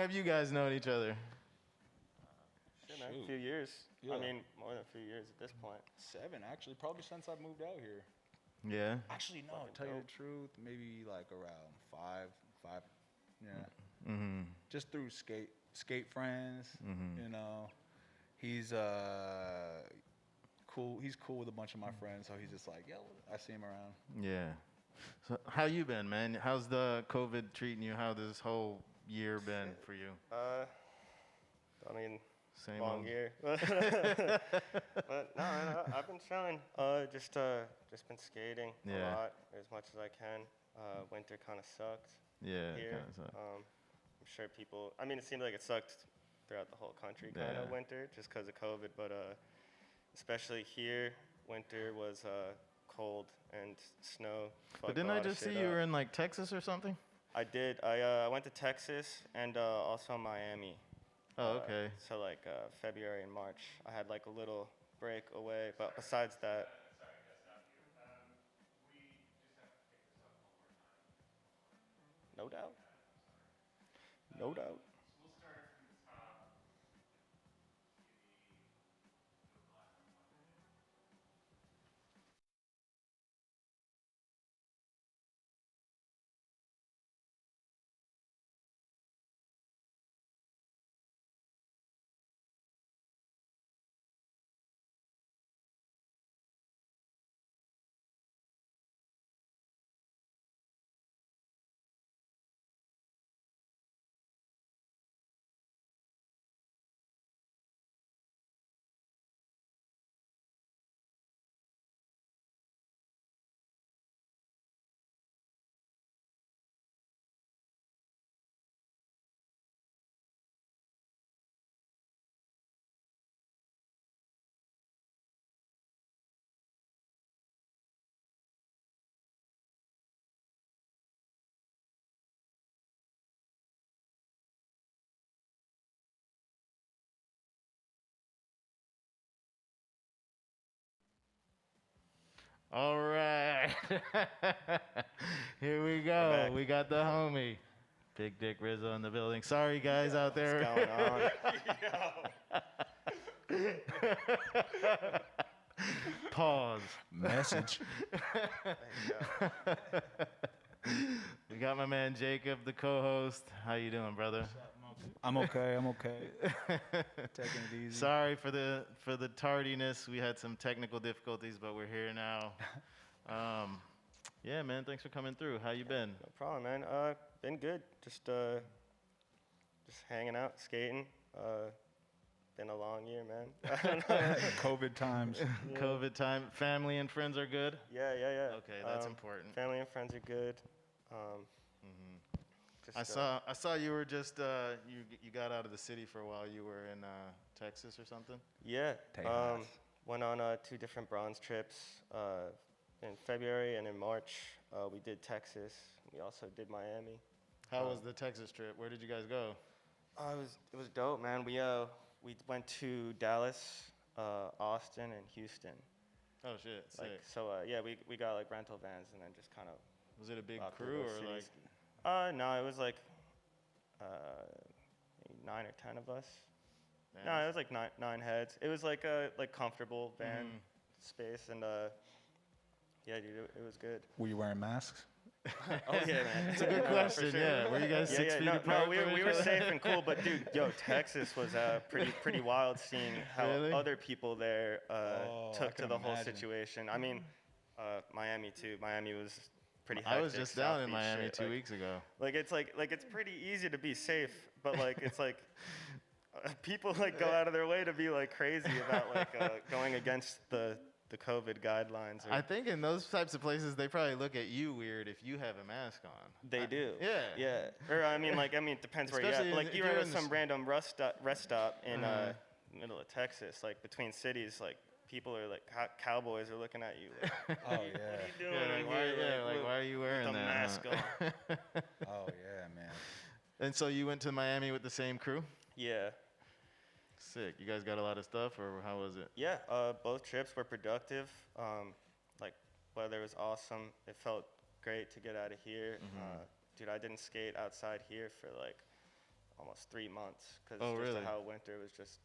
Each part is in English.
have you guys known each other? Shit, man, a few years. Yeah. I mean, more than a few years at this point. 7, actually, probably since I moved out here. Yeah. Actually, no, Fucking tell you dope. the truth, maybe like around 5, yeah. Mm-hmm. Just through skate friends, you know. He's cool. He's cool with a bunch of my friends, so he's just like, yeah, I see him around. Yeah. So how you been, man? How's the COVID treating you? How this whole year been for you? I mean, Same long old. year. But no, man, I've been chilling. Just been skating a Yeah. lot, as much as I can. Winter kind of sucked Yeah. here. kinda suck. I'm sure people. I mean, it seemed like it sucked throughout the whole country, kind of Yeah. winter, just because of COVID. But especially here, winter was cold and snow. But didn't I just see you were in like Texas or something? I did. I went to Texas and also Miami. Oh, okay. So like February and March, I had like a little break away. But besides that, no doubt. No doubt. All right. Here we go. back. We got the homie. Big Dick Rizzo in the building. Sorry, guys out there. What's going on? Pause. Message. There you go. We got my man Jacob, the co-host. How you doing, brother? I'm okay. Taking it easy. Sorry for the tardiness. We had some technical difficulties, but we're here now. Yeah, man. Thanks for coming through. How you been? No problem, man. Been good. Just hanging out, skating. Been a long year, man. COVID times. COVID time. Family and friends are good. Yeah. Okay, that's important. Family and friends are good. I saw you were just you got out of the city for a while. You were in Texas or something. Yeah. Tejas. Went on 2 different bronze trips. In February and in March, we did Texas. We also did Miami. How was the Texas trip? Where did you guys go? It was dope, man. We went to Dallas, Austin, and Houston. Oh shit, sick. Like so, yeah, we got like rental vans and then just kind of. Was it a big walked through crew those or like? cities. No, it was like maybe 9 or 10 of us. Man, No, it was like nine heads. It was like a comfortable van space, and yeah, dude, it was good. Were you wearing masks? Oh yeah, man. That's a good question. Yeah, were you guys 6 feet No, apart? we from each were other? safe and cool, but dude, Texas was pretty wild seeing how Really? other people there I took to can the whole imagine. situation. I mean, Miami too. Miami was pretty hectic. I was just down in South Beach Miami shit. 2 Like, weeks ago. Like it's pretty easy to be safe, but like it's like people like go out of their way to be like crazy about like going against the COVID guidelines. Or, I think in those types of places, they probably look at you weird if you have a mask on. they do. Yeah. Yeah. Or I mean, it depends where you're Especially at. Like if you you're were in at the some random rest stop in middle of Texas, like between cities, like people are like cowboys are looking at you. Like, Oh yeah. what are you doing Yeah, in like, why, here? why are you wearing with a that? mask huh? on? Oh yeah, man. And so you went to Miami with the same crew? Yeah. Sick. You guys got a lot of stuff, or how was it? Yeah, both trips were productive. Like, weather was awesome. It felt great to get out of here. Dude, I didn't skate outside here for like almost 3 months because Oh, just really? how winter was just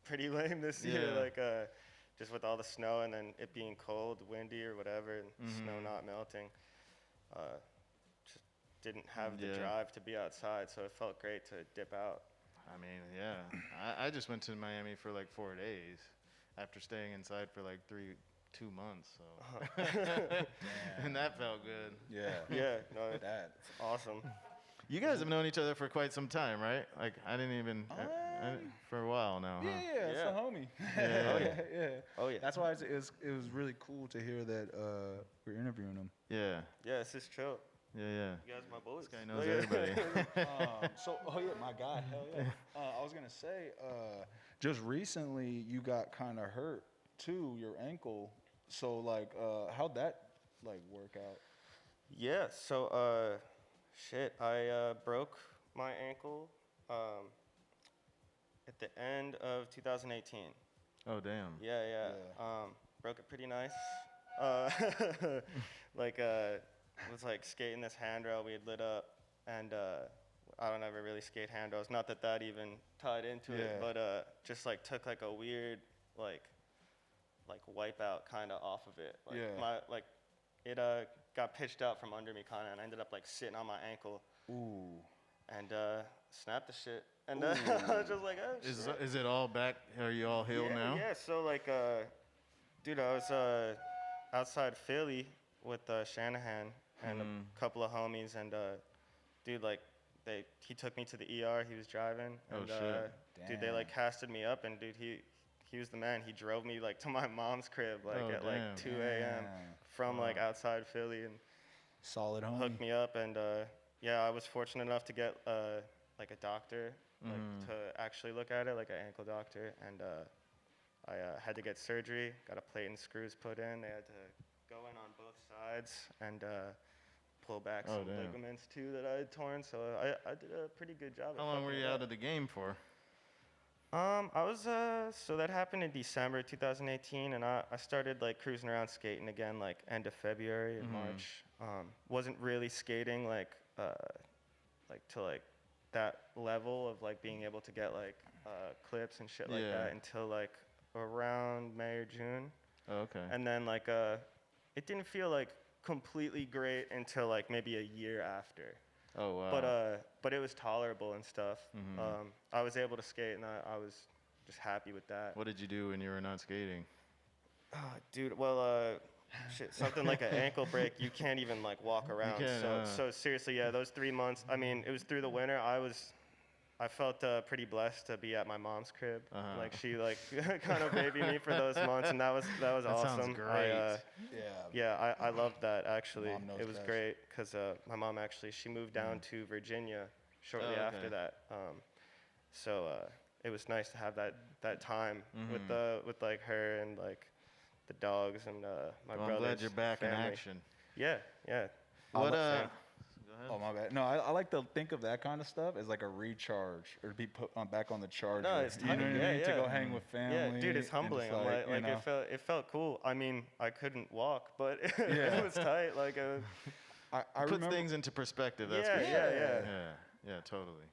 pretty lame this year. Yeah. Like just with all the snow and then it being cold, windy or whatever, and snow not melting. Just didn't have the Yeah. drive to be outside, so it felt great to dip out. I mean, yeah. I just went to Miami for like 4 days after staying inside for like 2 months. So, and that felt good. Yeah. Yeah, no, That. it's awesome. You guys have known each other for quite some time, right? Like I didn't even for a while now. Yeah, Huh? yeah, it's Yeah. a homie. Yeah. yeah. Oh yeah. That's why it was really cool to hear that we're interviewing him. Yeah. Yeah, it's just chill. Yeah. You guys, my boys. This guy knows everybody. Oh yeah, my guy, hell yeah. I was gonna say, just recently you got kind of hurt too, your ankle. So like, how'd that like work out? Yeah, so I broke my ankle at the end of 2018. Oh damn. Yeah. Yeah. Broke it pretty nice. Like was like skating this handrail we had lit up, and I don't ever really skate handrails. Not that that even tied into it, but just like took like a weird like wipeout kind of off of it. Like it got pitched out from under me kind of, and I ended up like sitting on my ankle. Ooh. And snapped the shit. And I was just like, oh, shit. Is it all back? Are you all healed now? Yeah, so like, dude, I was outside Philly with Shanahan and a couple of homies, and dude, like, he took me to the ER. He was driving, Oh, and shit. dude, they like casted me up, and dude, he was the man. He drove me like to my mom's crib like at like 2 a.m. from like outside Philly and Solid homie. hooked me up, and yeah, I was fortunate enough to get like a doctor like to actually look at it, like an ankle doctor, and I had to get surgery, got a plate and screws put in. They had to go in on both sides and pull back some ligaments too that I had torn. So I did a pretty good job. How long were you out of the game for? I was so that happened in December 2018, and I started like cruising around skating again like end of February and March. Wasn't really skating like to like that level of like being able to get like clips and shit like that until like around May or June. Oh, okay. And then like it didn't feel like completely great until like maybe a year after. Oh wow. But it was tolerable and stuff. I was able to skate, and I was just happy with that. What did you do when you were not skating? Dude, well, shit, something like an ankle break, you can't even like walk around. So seriously, yeah, those 3 months. I mean, it was through the winter. I felt pretty blessed to be at my mom's crib. Like she like kind of babied me for those months, and that was awesome. Sounds great. I loved that actually. Mom knows It was best. great because my mom actually she moved down to Virginia shortly after that. So it was nice to have that time with like her and like the dogs and my Well, brothers. I'm glad you're back in family. action. Yeah. What Same. Go ahead. Oh my bad. No, I like to think of that kind of stuff as like a recharge or to be put back on the charger. No, it's you know what I mean? yeah. To go hang with family. Yeah, dude, it's and humbling. just, I'm like you know. it felt cool. I mean, I couldn't walk, but it was tight. Like I Puts remember things into perspective. That's yeah, for sure. yeah. Yeah, totally.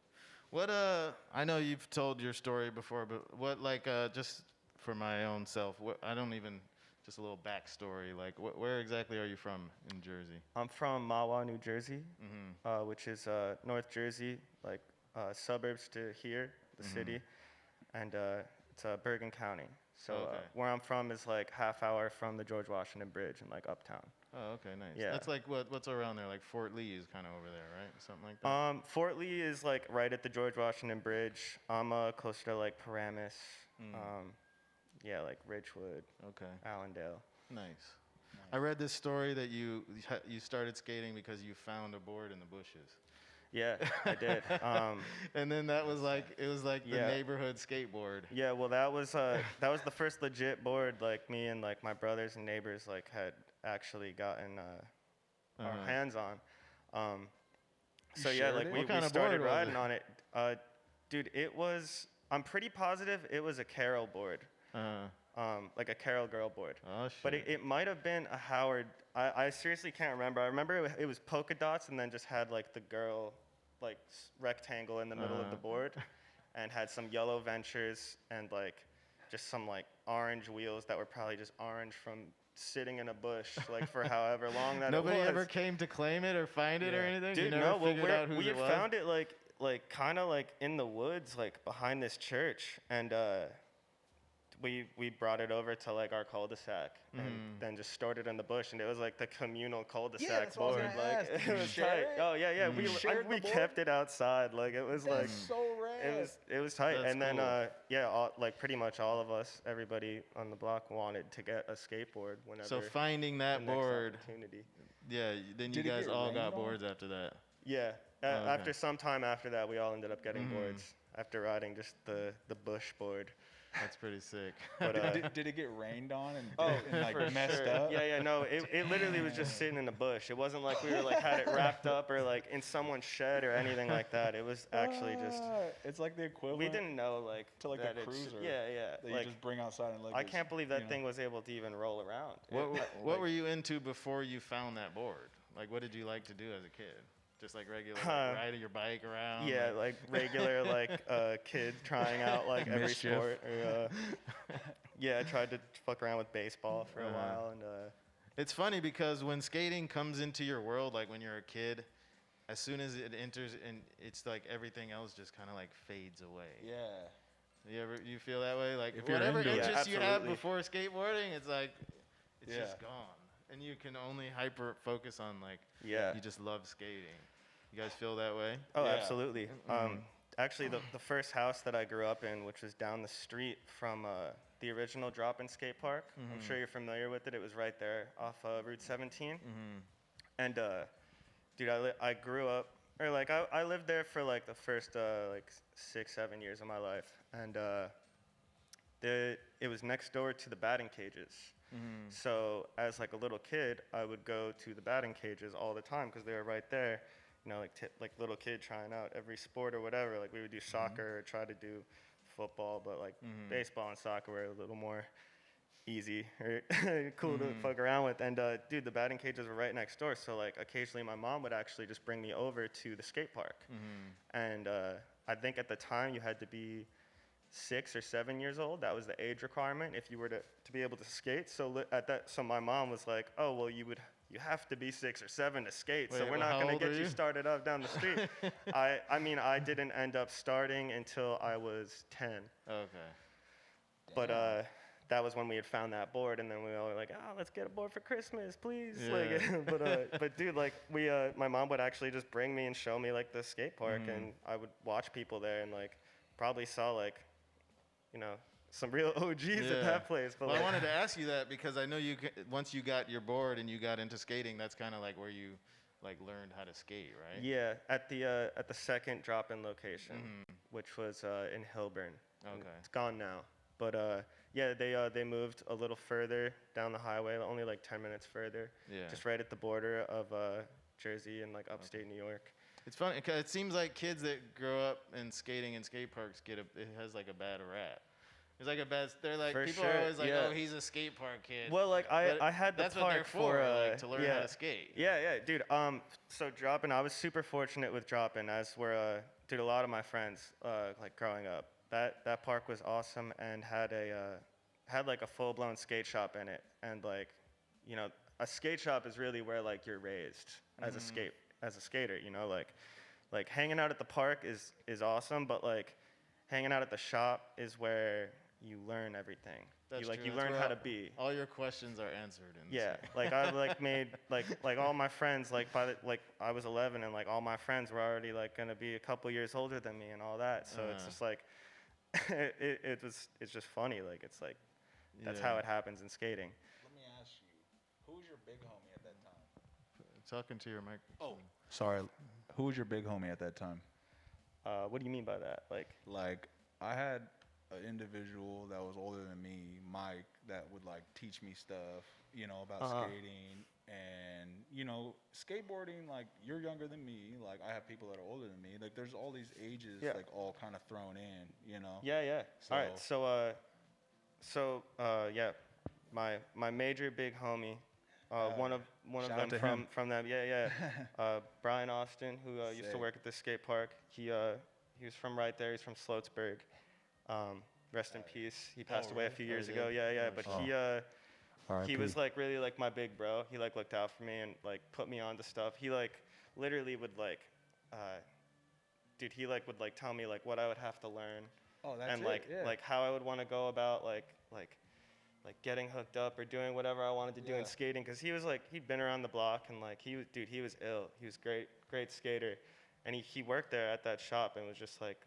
What I know you've told your story before, but what like just for my own self, I don't even just a little backstory. Like, where exactly are you from in Jersey? I'm from Mahwah, New Jersey, which is North Jersey, like suburbs to here, the city, and it's Bergen County. So where I'm from is like half hour from the George Washington Bridge and like uptown. Oh, okay, nice. Yeah. That's like what's around there? Like Fort Lee is kind of over there, right? Something like that. Fort Lee is like right at the George Washington Bridge. I'm closer to like Paramus. Yeah, like Ridgewood. Okay. Allendale. Nice. I read this story that you started skating because you found a board in the bushes. Yeah, I did. And then it was like the neighborhood skateboard. Yeah, well, that was the first legit board like me and like my brothers and neighbors like had actually gotten our hands on. So yeah, like we started riding on it. Dude, it was. I'm pretty positive it was a Carol board. Like a Carol girl board. Oh, shit. But it might have been a Howard. I seriously can't remember. I remember it was polka dots and then just had like the girl like rectangle in the middle of the board, and had some yellow ventures and like just some like orange wheels that were probably just orange from sitting in a bush like for however long that Nobody it was. ever came to claim it or find it or anything? Dude, you never no. Well, figured out who we it had was? found it like kind of like in the woods, like behind this church, and we brought it over to like our cul-de-sac and then just stored it in the bush, and it was like the communal cul-de-sac that's what I was board. gonna Like ask. Did it you was share tight. it? Oh yeah. You shared We the board? kept it outside. Like it was like That's so rad. it was tight. That's and then cool. like pretty much all of us, everybody on the block wanted to get a skateboard whenever. So finding the that next board, opportunity. yeah, then you Did it guys get all rained got on? boards after that. Yeah. Oh, okay. After some time after that, we all ended up getting boards after riding just the bush board. That's pretty sick. But did it get rained on and, for like messed sure. up? Yeah, no, it literally was just sitting in the bush. It wasn't like we were like had it wrapped up or like in someone's shed or anything like that. It was actually just. It's like the equivalent. We didn't know like to like that a it's- cruiser. Yeah. That you Like just bring outside and like. I it's, can't believe you that know. thing was able to even roll around. What were you into before you found that board? Like, what did you like to do as a kid? Just like regular like, riding your bike around? Yeah, like regular like kid trying out like every Mischief. sport. Or, yeah, I tried to fuck around with baseball for a while, and It's funny because when skating comes into your world, like when you're a kid, as soon as it enters, and it's like everything else just kind of like fades away. Yeah. You feel that way? Like If you're whatever into it. interest you have Absolutely. before skateboarding, it's like it's Yeah. just gone, and you can only hyper focus on like yeah. you just love skating. You guys feel that way? Oh, Yeah. absolutely. Actually, the first house that I grew up in, which was down the street from the original drop-in skate park, I'm sure you're familiar with it. It was right there off Route 17. And dude, I grew up, or like I lived there for like the first like 6-7 years of my life, and it was next door to the batting cages. So as like a little kid, I would go to the batting cages all the time because they were right there. You know, like little kid trying out every sport or whatever. Like we would do soccer or try to do football, but like baseball and soccer were a little more easy or cool to fuck around with. And dude, the batting cages were right next door. So like occasionally my mom would actually just bring me over to the skate park. And I think at the time you had to be 6 or 7 years old. That was the age requirement if you were to be able to skate. So so my mom was like, oh, well, you have to be 6 or 7 to skate. So Wait, we're well, not how going to old get were you you? started up down the street. I mean, I didn't end up starting until I was 10. Okay. But that was when we had found that board, and then we all were like, oh, let's get a board for Christmas, please. Yeah. Like, but dude, like my mom would actually just bring me and show me like the skate park, and I would watch people there, and like probably saw like, you know, some real OGs at that place. But Well, I like, wanted to ask you that because I know once you got your board and you got into skating, that's kind of like where you like learned how to skate, right? yeah, at the second drop-in location, which was in Hilburn. And Okay. it's gone now. But yeah, they moved a little further down the highway, only like 10 minutes further. Yeah. Just right at the border of Jersey and like upstate New York. It's funny because it seems like kids that grow up in skating in skate parks it has like a bad rap. It's like they're like, For people sure, are always like, yeah. oh, he's a skate park kid. Well, like But I had the that's what they're park for, like, to learn yeah. how to skate. Yeah, dude. So drop-in, I was super fortunate with drop-in, as were dude, a lot of my friends like growing up. That park was awesome and had like a full-blown skate shop in it, and like, you know, a skate shop is really where like you're raised as a skater, you know, like hanging out at the park is awesome, but like hanging out at the shop is where you learn everything. That's you true. you That's learn where how to be. All your questions are answered. In Yeah, like I like made like all my friends like I was 11 and like all my friends were already like gonna be a couple years older than me and all that. So it's just like it's just funny. Like it's like that's how it happens in skating. Let me ask you, who was your big homie at that time? Talking to your mic. Oh, sorry. Who was your big homie at that time? What do you mean by that? Like, I had an individual that was older than me, Mike, that would like teach me stuff, you know, about skating and, you know, skateboarding. Like, you're younger than me. Like, I have people that are older than me. Like, there's all these ages, like, all kind of thrown in, you know? Yeah. So- All right. So yeah, my major big homie One of Shout out them to him. from them. Yeah, yeah. Brian Austin, who used to Sick. work at the skate park. He was from right there. He's from Sloatsburg. Rest in peace. He passed away a really? few Oh, years he ago. did? Yeah, yeah. Oh, But shit. he R.I.P. was like really like my big bro. He like looked out for me and like put me on to stuff. He like literally would like, dude. He like would like tell me like what I would have to learn. Oh, that's And it. like like how I would want to go about like getting hooked up or doing whatever I wanted to do in Yeah. skating, because he was like he'd been around the block and like he was ill. He was great skater, and he worked there at that shop and was just like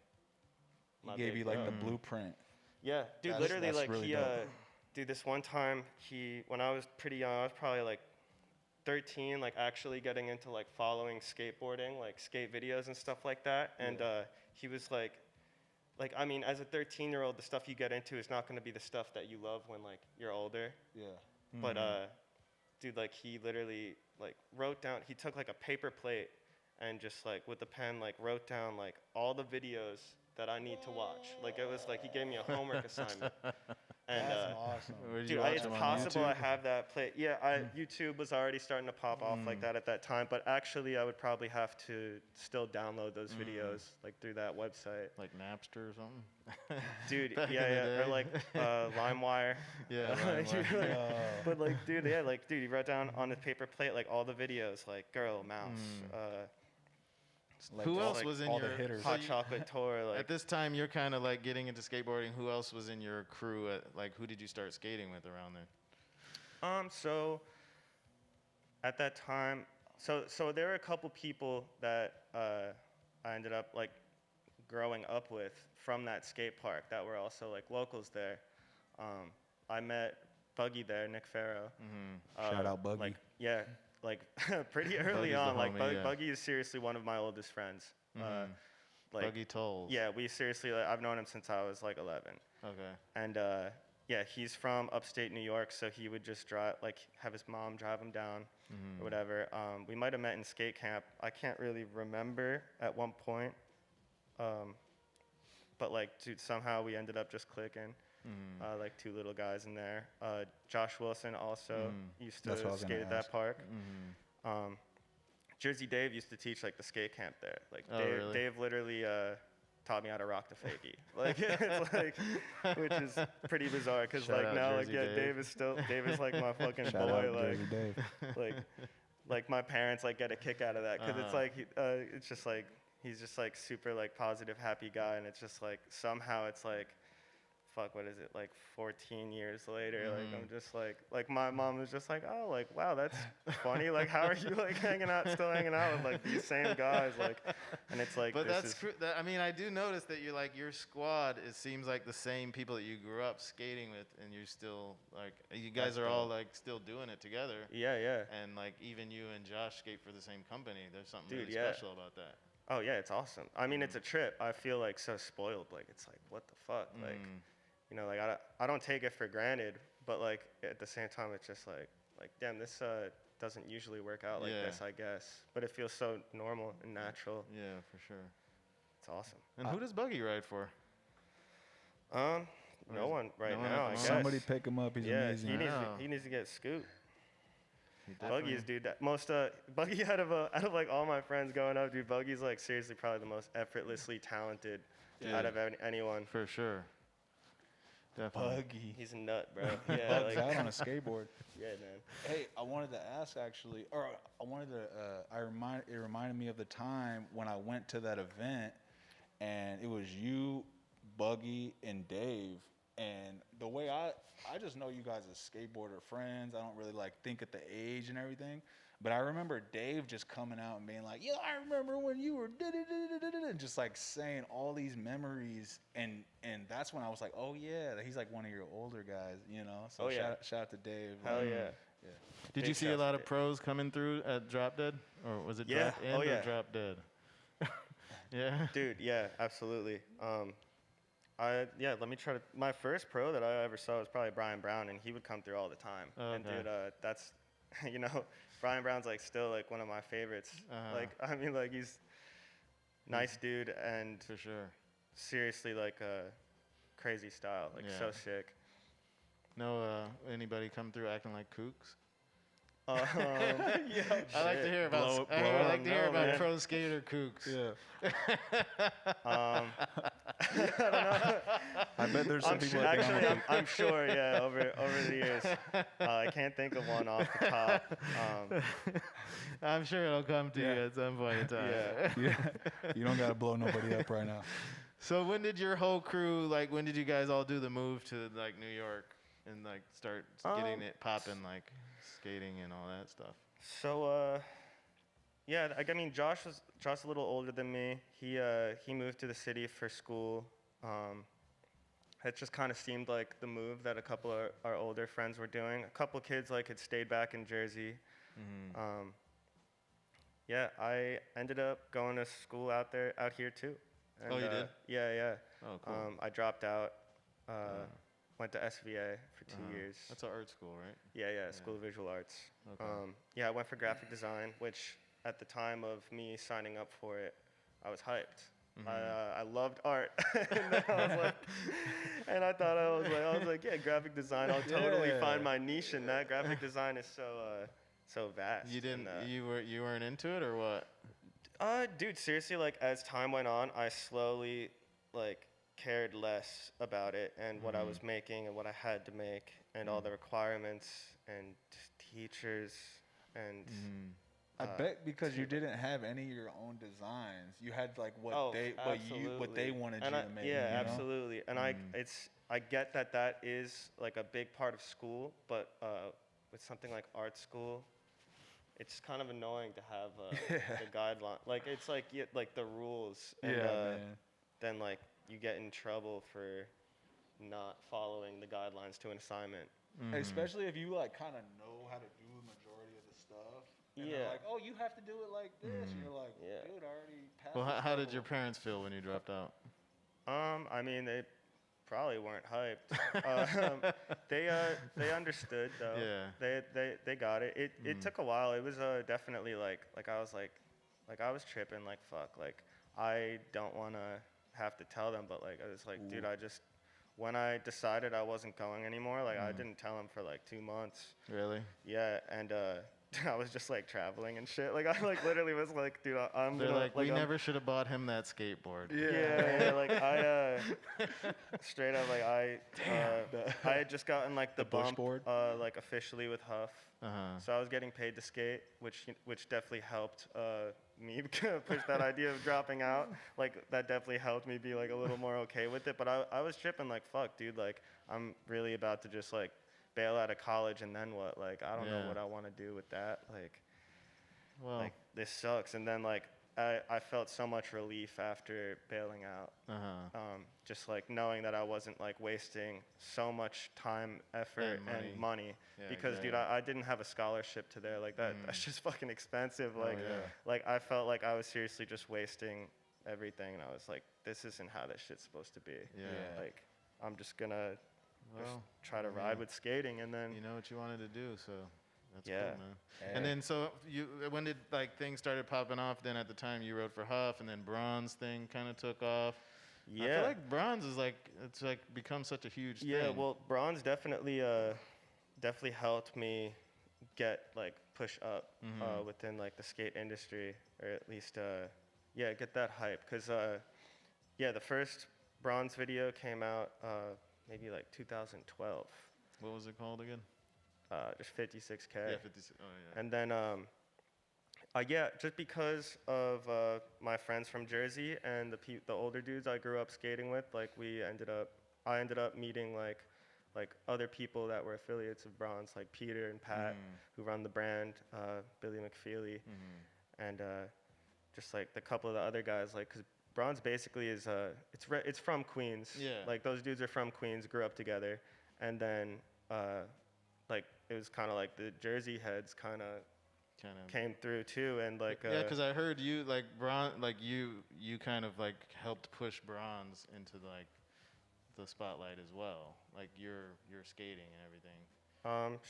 He my gave big you like bro. the blueprint. Yeah, dude, That's- literally that's like really he dope. dude, this one time when I was pretty young, I was probably like 13, like actually getting into like following skateboarding, like skate videos and stuff like that, and he was like I mean, as a 13-year-old, the stuff you get into is not going to be the stuff that you love when like you're older. Yeah. But dude, like he literally like wrote down. He took like a paper plate and just like with a pen like wrote down like all the videos that I need to watch. Like it was like he gave me a homework assignment. And That's awesome. Where'd you dude, watch it's him on possible I YouTube? have that plate. Yeah, YouTube was already starting to pop off like that at that time. But actually, I would probably have to still download those videos like through that website. Like Napster or something? Dude, Back in yeah, the yeah, or day. like LimeWire. Yeah, You're LimeWire. like- Yo. But like, dude, yeah, like, dude, he wrote down on the paper plate like all the videos, like Girl, Mouse, Like Who all- else like was in all your the hitters? so Hot you- Chocolate Tour, like. At this time, you're kind of like getting into skateboarding. Who else was in your crew? Like, who did you start skating with around then? So at that time, so there were a couple people that I ended up like growing up with from that skate park that were also like locals there. I met Buggy there, Nick Farrow. Shout out Buggy. Like, yeah, like pretty early Buggy's the on. Like homie, yeah. Buggy is seriously one of my oldest friends. Like, Buggy Tolls. yeah, we seriously. Like, I've known him since I was like 11. Okay. And yeah, he's from upstate New York, so he would just drive, like, have his mom drive him down or whatever. We might have met in skate camp. I can't really remember at one point, but like, dude, somehow we ended up just clicking. Like two little guys in there. Josh Wilson also used to That's what I was gonna skate at ask. that park. Jersey Dave used to teach like the skate camp there. Like Oh, Dave, really? Dave literally taught me how to rock the fakie. Like it's like, which is pretty bizarre because Shout like out now like Jersey yeah, Dave. Dave is like my fucking Shout boy. out Like Jersey Dave. like my parents like get a kick out of that because it's like it's just like he's just like super like positive happy guy, and it's just like somehow it's like fuck, what is it, like 14 years later, like I'm just like my mom was just like, oh, like wow, that's funny, like how are you like still hanging out with like these same guys, like, and it's like But this that's is, I mean, I do notice that you're like your squad. It seems like the same people that you grew up skating with, and you're still like you guys That's are all dope. like still doing it together. yeah. And like even you and Josh skate for the same company. There's something Dude, really yeah. special about that. Oh yeah, it's awesome. I mean, it's a trip. I feel like so spoiled. Like it's like what the fuck, like, you know, like I don't take it for granted, but like at the same time, it's just like damn, this doesn't usually work out like Yeah. this, I guess. But it feels so normal and natural. Yeah, for sure. It's awesome. And who does Buggy ride for? No one right no one now. at I the guess. Somebody pick him up. He's yeah, amazing. he needs to get Scoot. He definitely- Buggy's dude. That most Buggy out of like all my friends growing up, dude. Buggy's like seriously probably the most effortlessly talented out of anyone. For sure. Definitely. Buggy. He's a nut, bro. Yeah, Bugs like, out on a skateboard. yeah, man. Hey, I wanted to ask actually, or I wanted to. It reminded me of the time when I went to that event, and it was you, Buggy, and Dave. And the way I just know you guys as skateboarder friends. I don't really like think at the age and everything. But I remember Dave just coming out and being like, "Yo, I remember when you were and just like saying all these memories, and that's when I was like, oh yeah, he's like one of your older guys, you know. So Oh, yeah. shout out to Dave. Hell yeah. Did you Big see a shouts lot to of pros coming through at Drop Dead, or was it Yeah. Drop In Oh, or yeah. Drop Dead? Yeah. Dude, yeah, absolutely. Let me try to. My first pro that I ever saw was probably Brian Brown, and he would come through all the time. Oh, And okay. dude, that's, you know, Brian Brown's like still like one of my favorites. Like I mean, like he's nice dude and For sure. seriously like crazy style, like Yeah. so sick. No, anybody come through acting like kooks? I like to hear about. I like to hear about pro skater kooks. Yeah. I don't know. I bet there's some I'm people sure, that think actually, I'm I'm sure, yeah, over the years. I can't think of one off the top. I'm sure it'll come to you at some point in time. Yeah. you don't gotta blow nobody up right now. So when did your whole crew, like, when did you guys all do the move to, like, New York and, like, start getting it popping, like, skating and all that stuff? So, yeah, I mean, Josh a little older than me. He moved to the city for school. It just kind of seemed like the move that a couple of our older friends were doing. A couple kids, like, had stayed back in Jersey. Yeah, I ended up going to school out here too. And, Oh, you did? Yeah. Oh, cool. I dropped out, went to SVA for 2 years. That's an art school, right? Yeah, School of Visual Arts. Okay. Yeah, I went for graphic design, which at the time of me signing up for it, I was hyped. I loved art, and I thought I was like, yeah, graphic design. I'll totally find my niche in that. Graphic design is so vast. You didn't, you weren't into it or what? Dude, seriously, like, as time went on, I slowly, like, cared less about it and what I was making and what I had to make and all the requirements and teachers and. I bet because you didn't have any of your own designs, you had like what they wanted you to make. Yeah, you know? absolutely. And I get that is like a big part of school, but with something like art school, it's kind of annoying to have the guideline. Like, it's like like the rules, and then like you get in trouble for not following the guidelines to an assignment. Especially if you like kind of know how to do the majority of the stuff. And they're like, oh, you have to do it like this. And you're like, dude, I already passed. Well, how did your parents feel when you dropped out? I mean, they probably weren't hyped. They understood though. Yeah. They got it. It took a while. It was definitely like I was tripping, like, fuck, like, I don't want to have to tell them, but like I was like, dude, when I decided I wasn't going anymore, like I didn't tell them for like 2 months. Really? Yeah, and I was just like traveling and shit. Like, I like literally was like, dude, I'm They're gonna, like, we never should have bought him that skateboard. Yeah, like I straight up, like I had just gotten like the bump board? like officially with Huff. So I was getting paid to skate, which definitely helped me push that idea of dropping out. Like, that definitely helped me be like a little more okay with it. But I was tripping like, fuck, dude, like I'm really about to just like bail out of college, and then what? Like, I don't know what I want to do with that. Like, well, like, this sucks. And then like I felt so much relief after bailing out. Just like knowing that I wasn't like wasting so much time, effort, and money. Because dude, I didn't have a scholarship to there. Like that's just fucking expensive. Like, like I felt like I was seriously just wasting everything, and I was like, this isn't how this shit's supposed to be. Like, I'm just gonna try to ride with skating, and then you know what you wanted to do, so that's cool, man. Yeah. And then so when did like things started popping off? Then at the time you wrote for Huff, and then Bronze thing kind of took off. I feel like Bronze is like, it's like become such a huge thing. Yeah, well, Bronze definitely helped me get like push up within like the skate industry, or at least get that hype. Cause the first Bronze video came out maybe like 2012. What was it called again? Just 56K. Yeah, 56. Oh yeah. And then just because of my friends from Jersey and the older dudes I grew up skating with, like I ended up meeting like other people that were affiliates of Bronze, like Peter and Pat, who run the brand, Billy McFeely, and just like the couple of the other guys, like, cause Bronze basically is it's from Queens. Yeah. Like, those dudes are from Queens, grew up together, and then like it was kind of like the Jersey heads kind of came through too, and like yeah, because I heard you like Bronze, like you kind of like helped push Bronze into like the spotlight as well, like your skating and everything.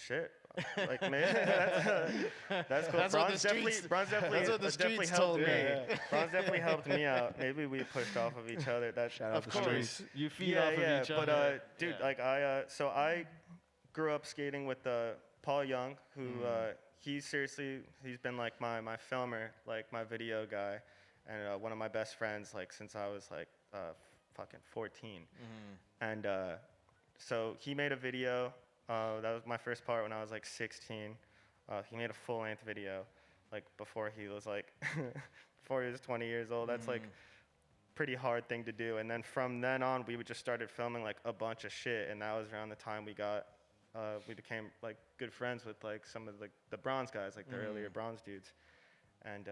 Shit, like, man, that's cool. Bronze definitely helped me. Bronze definitely helped me out. Maybe we pushed off of each other. That shout out of course, streets. You feed off of each but, other. Dude, like I grew up skating with Paul Young, who he's been like my filmer, like my video guy, and one of my best friends like since I was like fucking 14. And so he made a video. That was my first part when I was like 16. He made a full-length video, like before he was like before he was 20 years old. That's like pretty hard thing to do. And then from then on, we would just started filming like a bunch of shit, and that was around the time we became like good friends with like some of the bronze guys, like the earlier bronze dudes. And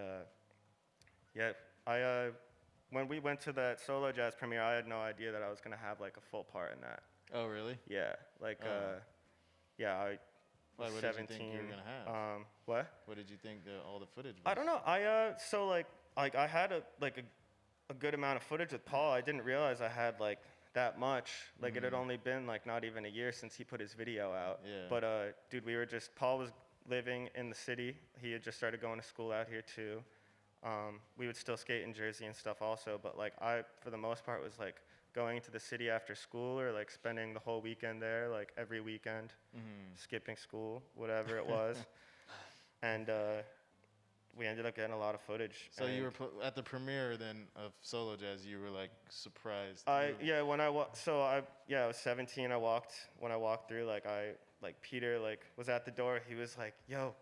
yeah, I when we went to that solo jazz premiere, I had no idea that I was gonna have like a full part in that. Oh, really? Yeah, like yeah, I Why, was what 17. did you think you were gonna have? What? What did you think all the footage was? I don't know. So like I had a good amount of footage with Paul. I didn't realize I had like that much. Like it had only been like not even a year since he put his video out. Yeah. But dude, Paul was living in the city. He had just started going to school out here too. We would still skate in Jersey and stuff also, but like I, for the most part, was like going to the city after school or like spending the whole weekend there, like every weekend, skipping school, whatever it was. And we ended up getting a lot of footage. So you were at the premiere then of Solo Jazz. You were like surprised. Yeah, when I was 17. When I walked through, like Peter like was at the door. He was like, "Yo,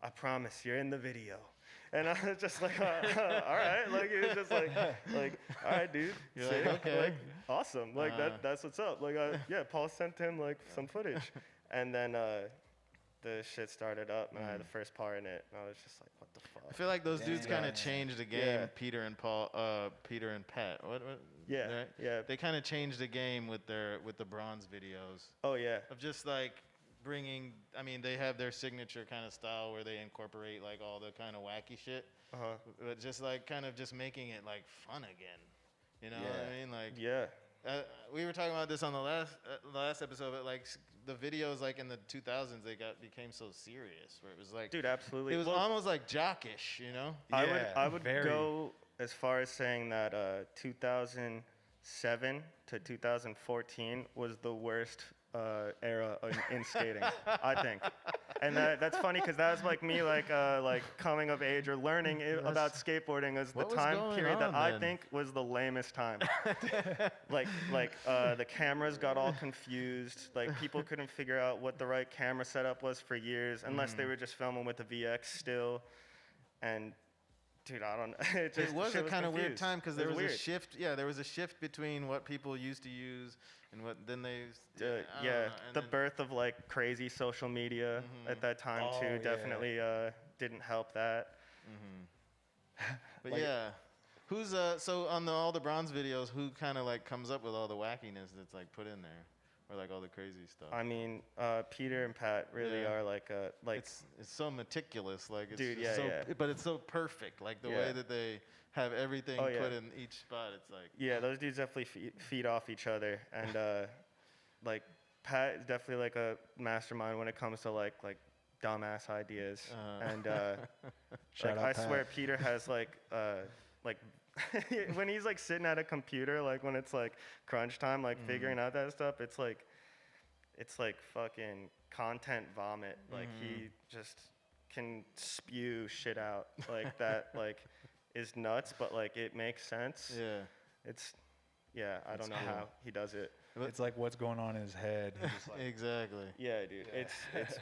I promise you're in the video." And I was just like, all right, like it was just like, all right, dude, You're sick, like, okay. like awesome, like that's what's up. Like Paul sent him like some footage, and then the shit started up, and I had the first part in it, and I was just like, what the fuck? I feel like those dudes kind of changed the game. Yeah. Peter and Pat. What? Yeah, Right? yeah. They kind of changed the game with the bronze videos. Oh yeah. Of just like bringing. I mean, they have their signature kind of style where they incorporate like all the kind of wacky shit. But just like kind of just making it like fun again. You know what I mean? Like Yeah. we were talking about this on the last episode, but like the videos like in the 2000s became so serious where it was like, Dude, absolutely. it was almost like jockish, you know? I would go as far as saying that 2007 to 2014 was the worst era in skating, I think. And that's funny because that was like me like coming of age or learning about skateboarding as the time period that I think was the lamest time. like the cameras got all confused. Like people couldn't figure out what the right camera setup was for years unless they were just filming with the VX still. And dude, I don't know. It was a kind of weird time because there was weird. a shift. Yeah, there was a shift between what people used to use and what then they. The birth of like crazy social media at that time too definitely didn't help that. But who's so on all the bronze videos? Who kind of like comes up with all the wackiness that's like put in there, or like all the crazy stuff? I mean, Peter and Pat really are like it's so meticulous, like it's dude, just so, yeah. but it's so perfect, like the way that they have everything put in each spot. It's like those dudes definitely feed off each other, and like Pat is definitely like a mastermind when it comes to like dumbass ideas, and like I swear Peter has like when he's like sitting at a computer, like when it's like crunch time, like figuring out that stuff, it's like fucking content vomit. Like he just can spew shit out like that, like is nuts, but like it makes sense. I don't know how he does it. It's like what's going on in his head. He's just like, exactly. Yeah, dude, it's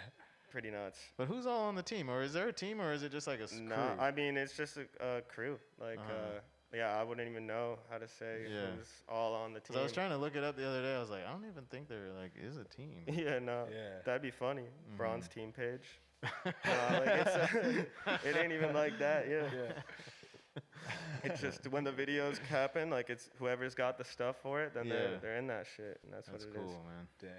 pretty nuts. But who's all on the team, or is there a team, or is it just like a crew? No, I mean it's just a crew. Like I wouldn't even know how to say who's all on the team. 'Cause I was trying to look it up the other day. I was like, I don't even think there like is a team. That'd be funny. Bronze team page. It ain't even like that. It's just when the videos happen, like it's whoever's got the stuff for it, then they're in that shit, and that's what it cool, is. Man. damn.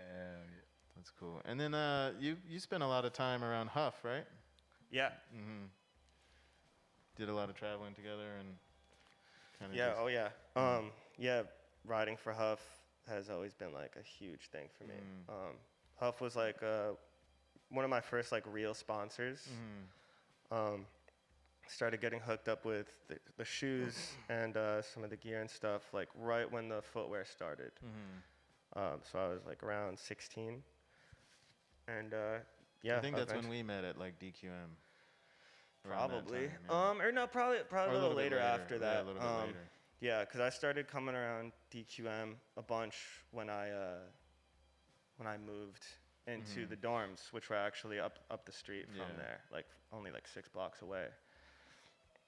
That's cool. And then you spent a lot of time around Huff, right? Yeah. Did a lot of traveling together and kind of riding for Huff has always been like a huge thing for me. Huff was like one of my first like real sponsors. Started getting hooked up with the shoes and some of the gear and stuff like right when the footwear started. So I was like around 16, and Yeah, I think that's when eventually. we met at like DQM. Around that Probably. time, yeah. Or no, probably Or a little bit later after Yeah, that. a little bit later. Yeah, because I started coming around DQM a bunch when I moved into the dorms, which were actually up the street from Yeah. there, like only like 6 blocks away.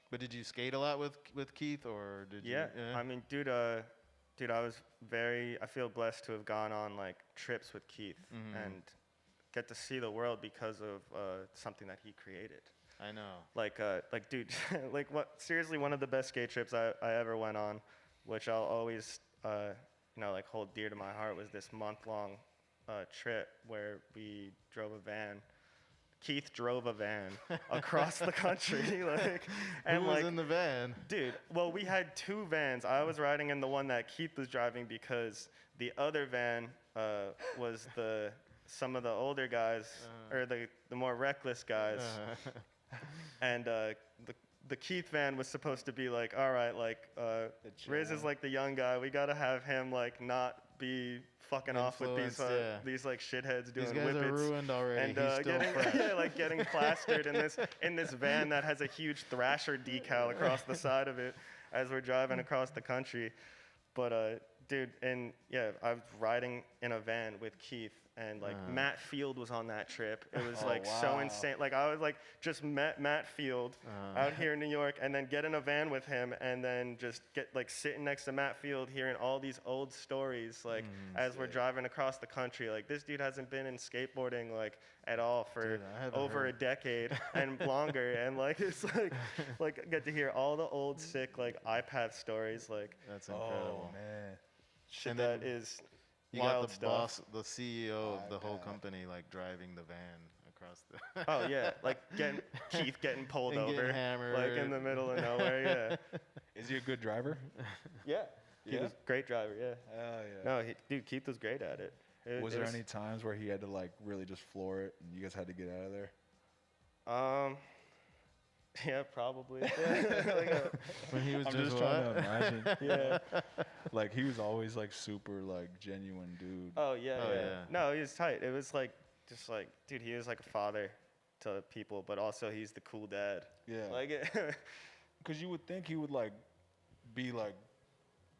But did you skate a lot with Keith, or did Yeah, you? Yeah. I mean, dude, I feel blessed to have gone on like trips with Keith and get to see the world because of something that he created. I know. Like, dude, like what? Seriously, one of the best skate trips I ever went on, which I'll always, like hold dear to my heart, was this month-long trip where we drove a van. Keith drove a van across the country, like, and Who was like, in the van? dude, well, we had 2 vans. I was riding in the one that Keith was driving because the other van was some of the older guys or the more reckless guys. And the Keith van was supposed to be like, all right, like Riz is like the young guy. We gotta have him like not be fucking off with these like shitheads doing These guys whippets. are ruined already. And He's still fresh. getting plastered in this van that has a huge Thrasher decal across the side of it as we're driving across the country. But dude, and yeah, I was riding in a van with Keith, and like Matt Field was on that trip. It was so insane. Like I was like just met Matt Field out here in New York, and then get in a van with him, and then just get like sitting next to Matt Field, hearing all these old stories like as we're driving across the country. Like this dude hasn't been in skateboarding like at all for over a decade and longer, and like it's like get to hear all the old sick like iPad stories. Like That's incredible. Oh man. shit And that then is You wild got the stuff. boss, the CEO of the whole company, like driving the van across the. Oh yeah, like Keith getting pulled And over, getting hammered. like in the middle of nowhere. Yeah, Is he a good driver? yeah. Keith Yeah? was a great driver. Yeah. Hell yeah. No, dude, Keith was great at it. Was there any times where he had to like really just floor it and you guys had to get out of there? Yeah, probably. Yeah. When he was I'm just just what? trying to imagine. Yeah. Like he was always like super like genuine dude. Oh yeah. Oh, yeah. yeah. No, he was tight. It was like just like, dude, he was like a father to people, but also he's the cool dad. Yeah. Like. Because you would think he would like be like,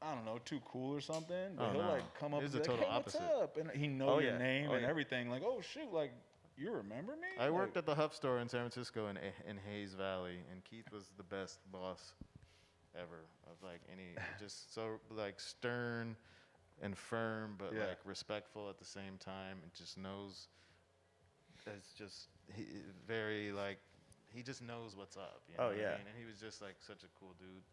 I don't know, too cool or something. But Oh, he'll no. like come up He's and the be like, total hey, opposite. what's up? And he know Oh, your yeah. name Oh, and yeah. everything. Like, oh shoot, like you remember me? I worked Like, at the Huff store in San Francisco in Hayes Valley, and Keith was the best boss ever. Of like just so like stern and firm, but Yeah. like respectful at the same time, and just knows. It's just very like he just knows what's up. You know Oh, what I yeah. mean? And he was just like such a cool dude.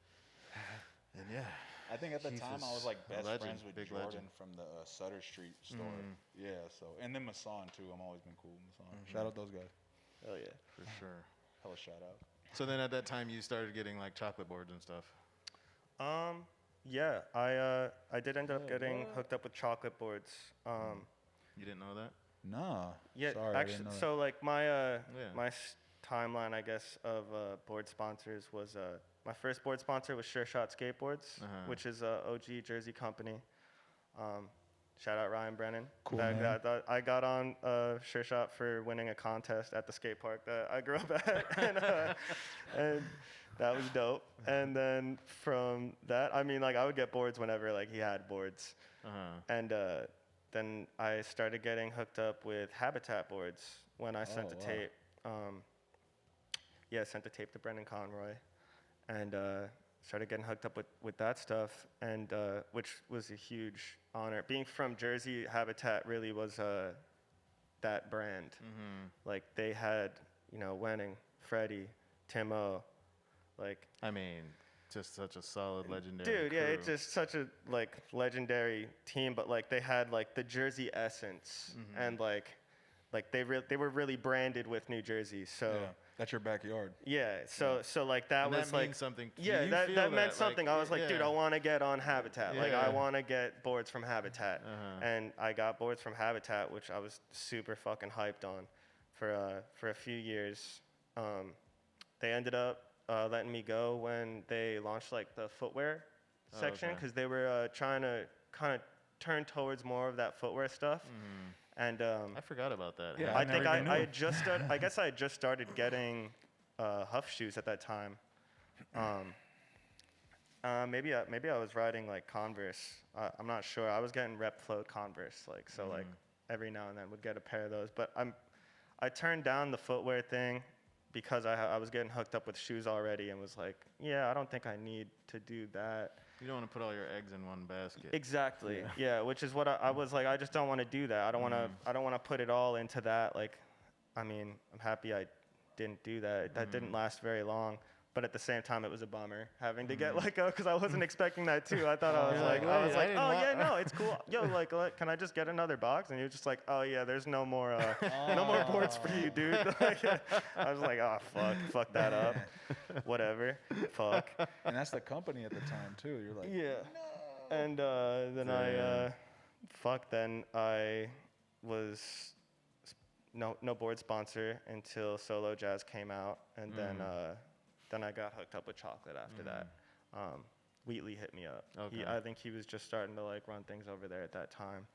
And yeah. I think at the Keith time I is was like a best legend, friends with big Jordan legend. from the Sutter Street store. Mhm. Yeah, so and then Masan too. I'm always been cool with Masan. Shout out those guys. Oh yeah. For sure. Hella shout out. So then at that time you started getting like chocolate boards and stuff. Yeah, I did end up Yeah, getting what? hooked up with chocolate boards. You didn't know that? Nah. Yeah, Sorry, I actually, didn't know so like my Yeah. timeline, I guess, of board sponsors was my first board sponsor was Sure Shot Skateboards, which is a OG Jersey company. Shout out Ryan Brennan. Cool, man. I got on Sure Shot for winning a contest at the skate park that I grew up at, and that was dope. And then from that, I mean, like I would get boards whenever like he had boards, and then I started getting hooked up with Habitat boards when I sent the wow. tape. Sent the tape to Brendan Conroy, and started getting hooked up with that stuff, and which was a huge honor. Being from Jersey, Habitat really was that brand. Like they had, Wenning, Freddie, Timo, like. I mean, just such a solid legendary Dude, yeah, crew. it's just such a like legendary team, but like they had like the Jersey essence, and like they were really branded with New Jersey. So Yeah. That's your backyard. so like that And was that like means something. yeah, You that feel meant something. like, I was like, dude, yeah. I want to get on Habitat. Like I Yeah. want to get boards from Habitat, and I got boards from Habitat, which I was super fucking hyped on for a few years. They ended up letting me go when they launched like the footwear section okay. because they were trying to kind of turn towards more of that footwear stuff. And I forgot about that. Yeah. I I think never even I knew. had just started. I guess I had just started getting Huff shoes at that time. Maybe I was riding like Converse. I'm not sure. I was getting Rep Float Converse, like so like every now and then would get a pair of those. But I turned down the footwear thing because I was getting hooked up with shoes already and was like, yeah, I don't think I need to do that. You don't want to put all your eggs in one basket. Exactly. Yeah, which is what I was like. I just don't want to do that. I don't want to. I don't want to put it all into that. Like, I mean, I'm happy I didn't do that. That didn't last very long. But at the same time, it was a bummer having to get like because I wasn't expecting that too. I thought I was like, Wait, I didn't oh want- yeah, no, it's cool. Yo, like, can I just get another box? And you're just like, oh yeah, there's no more, no more boards for you, dude. I was like, oh fuck that up, whatever, fuck. And that's the company at the time too. You're like, Yeah. And then then I was no board sponsor until Solo Jazz came out, and then I got hooked up with Chocolate after that. Wheatley hit me up. Okay. I think he was just starting to like run things over there at that time,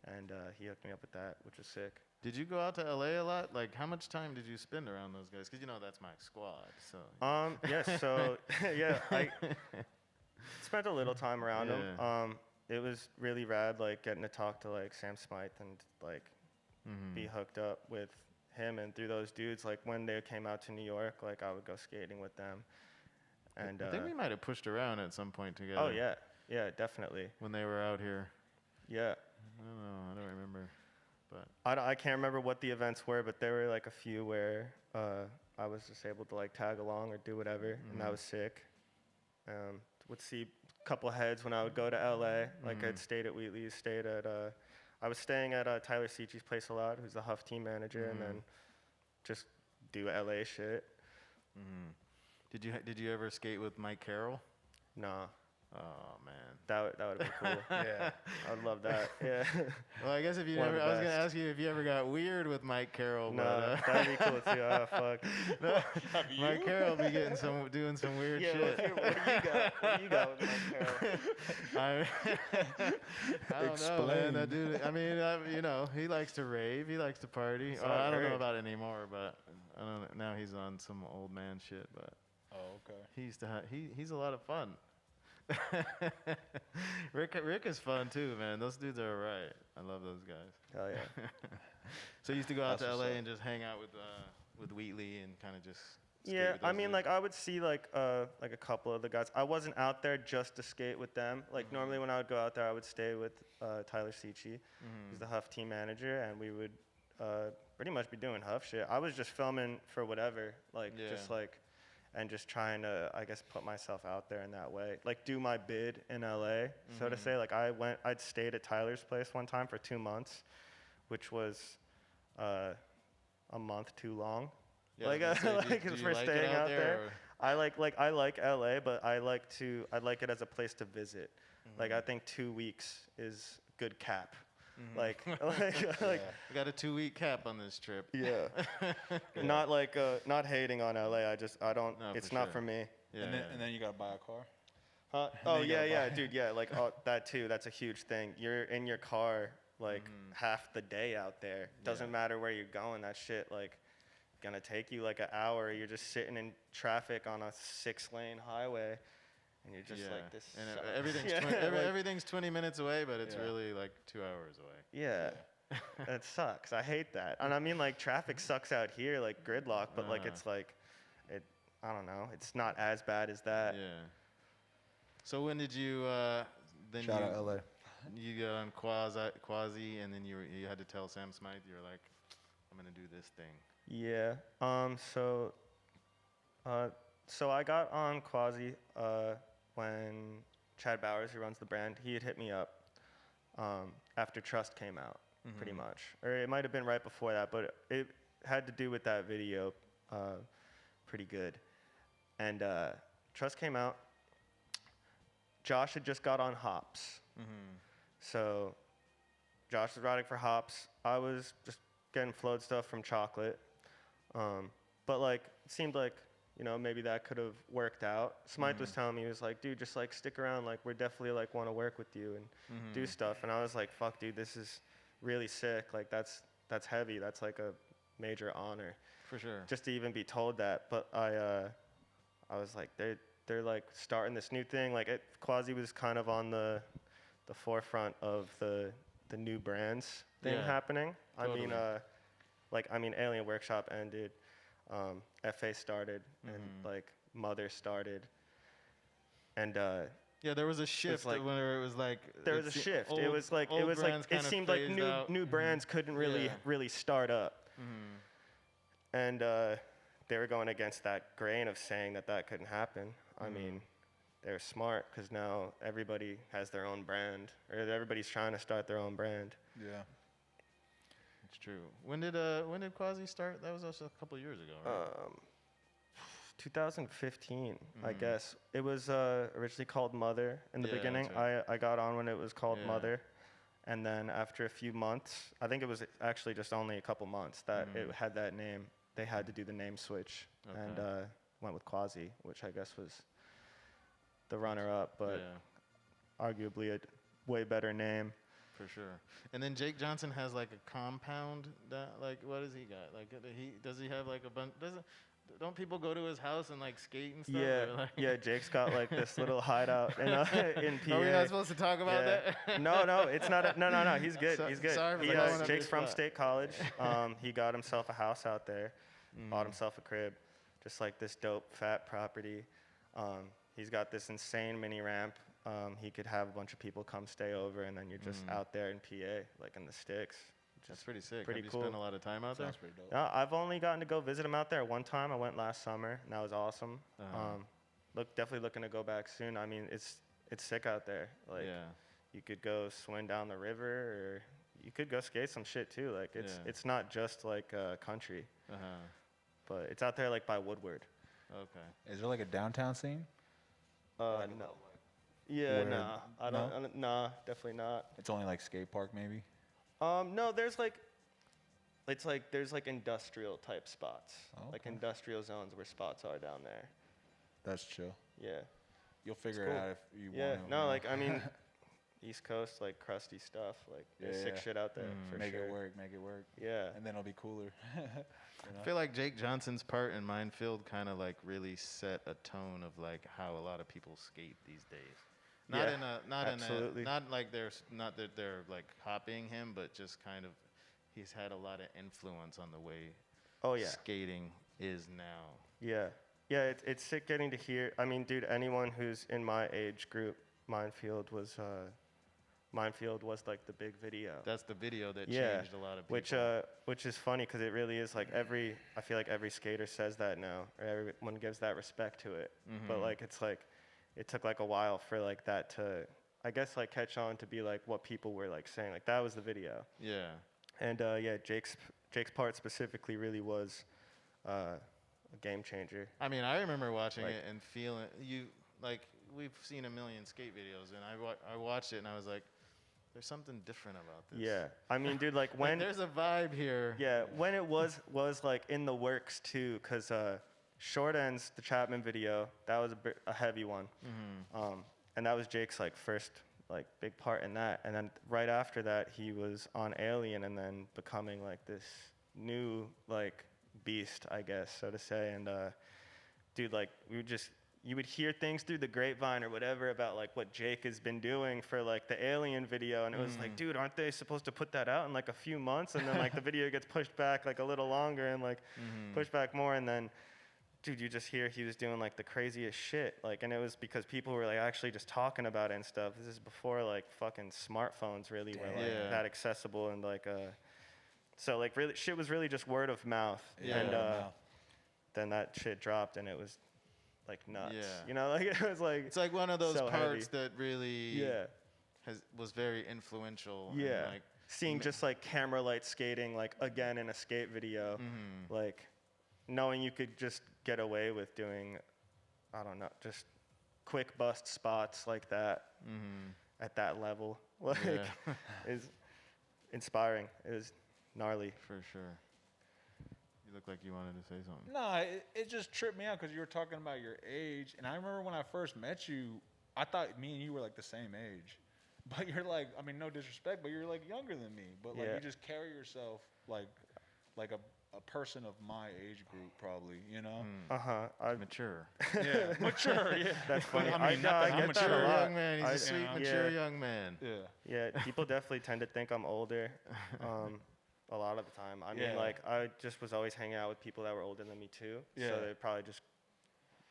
and he hooked me up with that, which was sick. Did you go out to LA a lot? Like, how much time did you spend around those guys? Because you know that's my squad. So. Yes. So yeah, I spent a little time around Yeah. him. It was really rad, like getting to talk to like Sam Smythe and like be hooked up with him, and through those dudes, like when they came out to New York, like I would go skating with them. And I think we might have pushed around at some point together. oh yeah, definitely. When they were out here. Yeah. I don't know. I don't remember. But I can't remember what the events were, but there were like a few where I was just able to like tag along or do whatever, and that was sick. Would see a couple heads when I would go to LA. Like I'd stayed at Wheatley's, I was staying at Tyler Seachy's place a lot, who's the Huff team manager, and then just do LA shit. did you ever skate with Mike Carroll? Nah, Oh man. that would be cool. Yeah, I would love that. Yeah. Well, I guess if you One of ever, the I was gonna best. ask you if you ever got weird with Mike Carroll. No, but, that'd be cool too. Oh fuck. Mike Carroll be doing some weird Yeah, shit. what do you got? What do you got with Mike Carroll? I don't know, man. That dude. I mean, you know, he likes to rave. He likes to party. So Oh, I don't know heard. about it anymore, but I don't know. Now he's on some old man shit. But oh, okay. he used to have. He's a lot of fun. Rick is fun too, man. Those dudes are alright. I love those guys. Hell yeah. So you used to go out That's to what's LA up. and just hang out with Wheatley and kind of just. skate Yeah, with I those mean, dudes? like I would see like a couple of the guys. I wasn't out there just to skate with them. Like normally when I would go out there, I would stay with Tyler Seachy, who's the Huff team manager, and we would pretty much be doing Huff shit. I was just filming for whatever, like just Yeah. like, and just trying to, I guess, put myself out there in that way. Like do my bid in LA, so to say. Like I'd stayed at Tyler's place one time for 2 months, which was a month too long. Yeah, Like, I was gonna say, like do you for like it staying out there. or- I like LA, but I like it as a place to visit. Like I think 2 weeks is good cap. Like We got a 2-week cap on this trip. yeah. Not like not hating on LA. I don't. No, it's for not sure. for me. Yeah, And then you gotta buy a car. Oh then you yeah, gotta buy- dude, yeah. Like that too. That's a huge thing. You're in your car like half the day out there. Doesn't matter where you're going. That shit like gonna take you like an hour. You're just sitting in traffic on a 6-lane highway, and you're just like this. And sucks. everything's Yeah, 20, like, everything's 20 minutes away, but it's Yeah. really like 2 hours away. yeah. That sucks. I hate that. And I mean, like, traffic sucks out here, like gridlock, but like, it's like, I don't know. It's not as bad as that. Yeah. So when did you then Shout out LA. you got on quasi, and then you had to tell Sam Smythe you were like, I'm gonna do this thing. Yeah. So I got on Quasi when Chad Bowers, who runs the brand, he had hit me up after Trust came out, pretty much. Or it might have been right before that, but it had to do with that video pretty good. And Trust came out. Josh had just got on Hops. So Josh was riding for Hops. I was just getting flowed stuff from Chocolate. But like, it seemed like you know, maybe that could have worked out. Smythe was telling me, he was like, dude, just like stick around, like we're definitely like want to work with you and do stuff. And I was like, fuck, dude, this is really sick. Like that's heavy. That's like a major honor. For sure. Just to even be told that. But I was like, they're like starting this new thing. Like Quasi was kind of on the forefront of the new brands thing happening. Totally. I mean, Alien Workshop ended, FA started, and like Mother started, and yeah, there was a shift like- where it was like there was a shift. It was like it seemed like new brands couldn't really start up, and they were going against that grain of saying that couldn't happen. I mean, they're smart because now everybody has their own brand, or everybody's trying to start their own brand. Yeah. It's true. When did Quasi start? That was also a couple of years ago, right? 2015, I guess. It was originally called Mother in the Yeah, beginning. that's right. I got on when it was called Yeah. Mother. And then after a few months, I think it was actually just only a couple months that it had that name. They had to do the name switch and went with Quasi, which I guess was the runner-up, but arguably a way better name. For sure. And then Jake Johnson has like a compound that, like, what does he got? Like, does he have like a bunch? Don't people go to his house and like skate and stuff? Yeah, Or, like, yeah. Jake's got like this little hideout in PA. Are we not supposed to talk about that? No, it's not. No. He's good. He's good. Sorry for blowing up Jake's your from spot. State College. He got himself a house out there, bought himself a crib, just like this dope fat property. He's got this insane mini ramp. He could have a bunch of people come stay over, and then you're just out there in PA, like in the sticks. That's pretty sick. Pretty Have cool. you spent a lot of time out there? Sounds pretty dope. I've only gotten to go visit him out there one time. I went last summer, and that was awesome. Definitely looking to go back soon. I mean, it's sick out there. Like, you could go swim down the river, or you could go skate some shit too. Like, it's not just like country, but it's out there like by Woodward. Okay. Is there like a downtown scene? No. Yeah, Where- nah. I don't. Nah, definitely not. It's only like skate park maybe? No, there's like, there's like industrial type spots, like Okay. industrial zones where spots are down there. That's chill. Yeah. You'll figure cool. it out if you Yeah. want to. No, like I mean, East Coast, like crusty stuff. Like there's sick shit out there for make sure. it work, make it work. Yeah. And then it'll be cooler. I feel like Jake Johnson's part in Minefield kind of like really set a tone of like how a lot of people skate these days. Not absolutely. not like not that they're like copying him, but just kind of he's had a lot of influence on the way skating is now. Yeah. Yeah, it's sick getting to hear. I mean, dude, anyone who's in my age group, Minefield was like the big video. That's the video that changed a lot of people. Which is funny because it really is like I feel like every skater says that now, or everyone gives that respect to it. But like it's like it took like a while for like that to, I guess, like catch on to be like what people were like saying. Like that was the video. Yeah. And Jake's part specifically really was a game changer. I mean, I remember watching it and feeling we've seen a million skate videos, and I watched it and I was like, there's something different about this. Yeah, I mean, dude, like when there's a vibe here. Yeah, when it was like in the works too, cause Short Ends, the Chapman video, that was a heavy one, and that was Jake's like first like big part in that, and then right after that he was on Alien, and then becoming like this new like beast, I guess, so to say, and dude, like you would hear things through the grapevine or whatever about like what Jake has been doing for like the Alien video, and it was like, dude, aren't they supposed to put that out in like a few months, and then like the video gets pushed back like a little longer and like pushed back more, and then dude, you just hear he was doing like the craziest shit, like, and it was because people were like actually just talking about it and stuff. This is before like fucking smartphones really were like that accessible, and like so like really shit was really just word of mouth, and then that shit dropped and it was like nuts. You know, like it was like it's like one of those so parts heavy. that really was very influential. Yeah. And like seeing just like camera light skating like again in a skate video, like knowing you could just get away with doing, I don't know, just quick bust spots like that at that level, like is inspiring. It was gnarly. For sure. You look like you wanted to say something. No, it just tripped me out because you were talking about your age, and I remember when I first met you, I thought me and you were like the same age, but you're like, I mean, no disrespect, but you're like younger than me, but like you just carry yourself like a person of my age group, probably, you know? Mature. Yeah, mature. Yeah, That's funny. I mean, not that I'm get that a mature. lot. Young man. He's a sweet, yeah. mature young man. Yeah. Yeah, people definitely tend to think I'm older. A lot of the time. I mean, Yeah. like, I just was always hanging out with people that were older than me too. Yeah. So they probably just,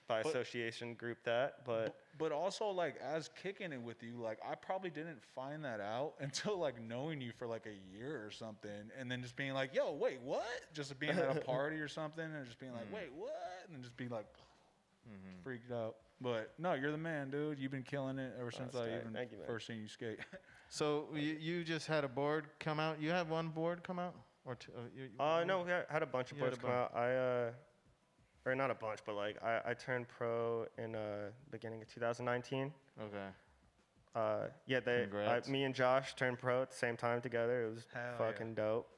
by association, group that. But also, like, as kicking it with you, like, I probably didn't find that out until, like, knowing you for, like, a year or something. And then just being like, yo, wait, what? Just being at a party or something and just being like, wait, what? And then just being like, freaked out. But, no, you're the man, dude. You've been killing it ever since I even first seen you skate. So you just had a board come out? You had one board come out? Or two? No, we had a bunch of boards come out. Or not a bunch, but like I turned pro in beginning of 2019. Okay. Me and Josh turned pro at the same time together. It was fucking dope.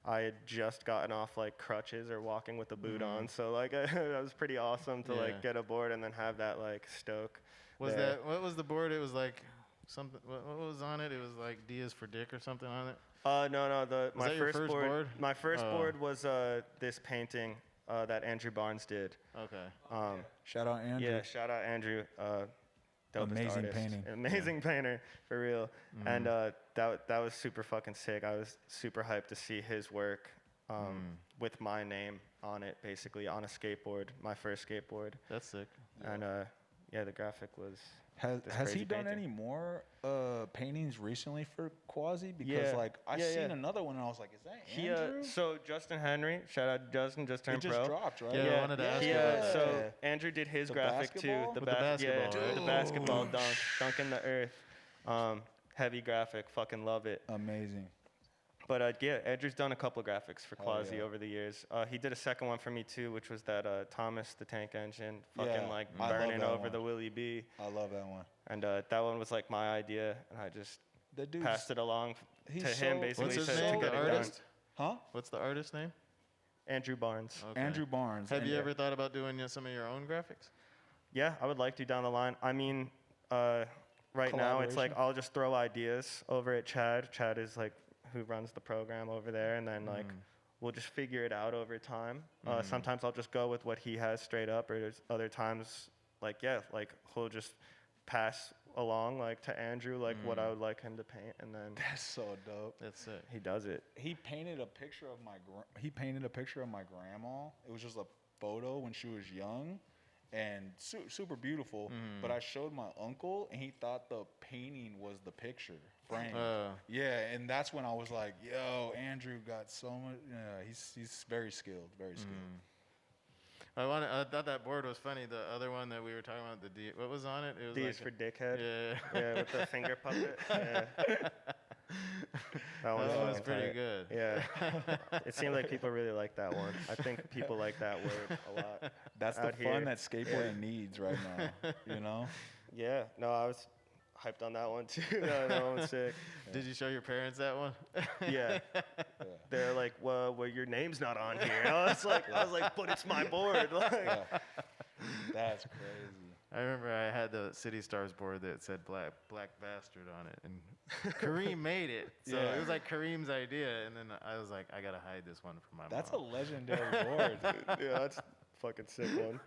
I had just gotten off like crutches or walking with a boot on, so like that was pretty awesome to like get a board and then have that like stoke. What was the board? It was like something. What was on it? It was like D is for Dick or something on it. No. My first board? My first board was this painting that Andrew Barnes did. Okay. Shout out Andrew. Yeah, shout out Andrew. Amazing artist. painting. Amazing painter, for real. And that was super fucking sick. I was super hyped to see his work with my name on it, basically, on a skateboard, my first skateboard. That's sick. And the graphic was. Has he done painting. any more paintings recently for Quasi? Because like I seen another one and I was like, is that Andrew? So Justin Henry, shout out Justin, just turned It pro. just dropped, right? Yeah, I wanted to ask you about that. So Andrew did his The graphic basketball? too. With the basketball, right? The basketball dunk in the earth. Heavy graphic, fucking love it. Amazing. But Andrew's done a couple of graphics for Quasi yeah. over the years. He did a second one for me too, which was that Thomas the Tank Engine, fucking Yeah, like I love burning that over one. the Willie B. I love that one. And that one was like my idea, and I just That dude's passed it along to he's him so- basically What's his to name? get The it done. artist? Huh? What's the artist name? Andrew Barnes. Okay. Andrew Barnes. Have And you ever thought about doing some of your own graphics? Yeah, I would like to down the line. I mean, right now it's like Collaboration? I'll just throw ideas over at Chad. Chad is like who runs the program over there, and then like we'll just figure it out over time. Sometimes I'll just go with what he has straight up, or there's other times like he'll just pass along like to Andrew like what I would like him to paint, and then That's so dope. That's it. he does it. He painted a picture of my grandma. It was just a photo when she was young, and super beautiful. But I showed my uncle, and he thought the painting was the picture framed. Yeah, and that's when I was like, "Yo, Andrew got so much." Yeah, he's very skilled, very skilled. I thought that board was funny. The other one that we were talking about, the D. What was on it? It was D like is for dickhead. Yeah. Yeah, with the finger puppet. Yeah. That was fucking pretty tight. good. Yeah. It seemed like people really like that one. I think people like that word a lot. That's the out fun here. that skateboarding needs right now. You know? Yeah. No, I was hyped on that one too. That one was sick. Did you show your parents that one? Yeah. They're like, well, your name's not on here. I was like, but it's my board. Like, That's crazy. I remember I had the City Stars board that said black bastard on it, and Kareem made it. So Yeah. it was like Kareem's idea, and then I was like, I gotta hide this one from my That's a mom. legendary board. yeah, that's a fucking sick one.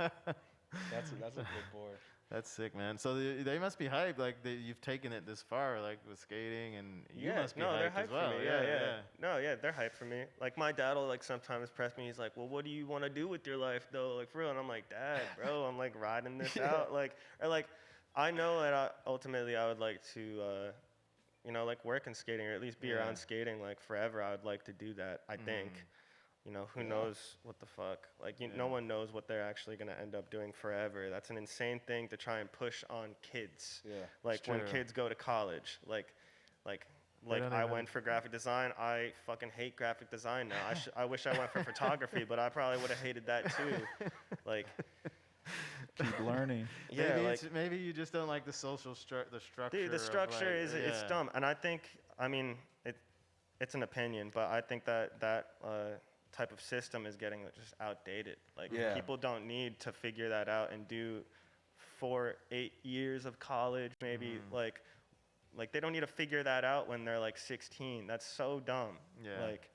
That's a good board. That's sick, man. So they must be hyped, like you've taken it this far, like with skating, and you must be they're hyped as hyped well. for me. Yeah. No, yeah, they're hyped for me. Like my dad will like sometimes press me. He's like, "Well, what do you want to do with your life, though?" Like for real, and I'm like, "Dad, bro, I'm like riding this out." Like, or like, I know that ultimately I would like to, like work in skating or at least be around skating like forever. I would like to do that. I think. Who knows what the fuck? Like, no one knows what they're actually going to end up doing forever. That's an insane thing to try and push on kids. Yeah, like, when kids go to college. Like I went for graphic design. I fucking hate graphic design now. I wish I went for photography, but I probably would have hated that too. Like, keep learning. Yeah, maybe you just don't like the social the structure. Dude, the structure of, like, it's dumb. And I think, it's an opinion, but I think that type of system is getting just outdated. Like Yeah. people don't need to figure that out and do 8 years of college, maybe like they don't need to figure that out when they're like 16. That's so dumb. Yeah. Like,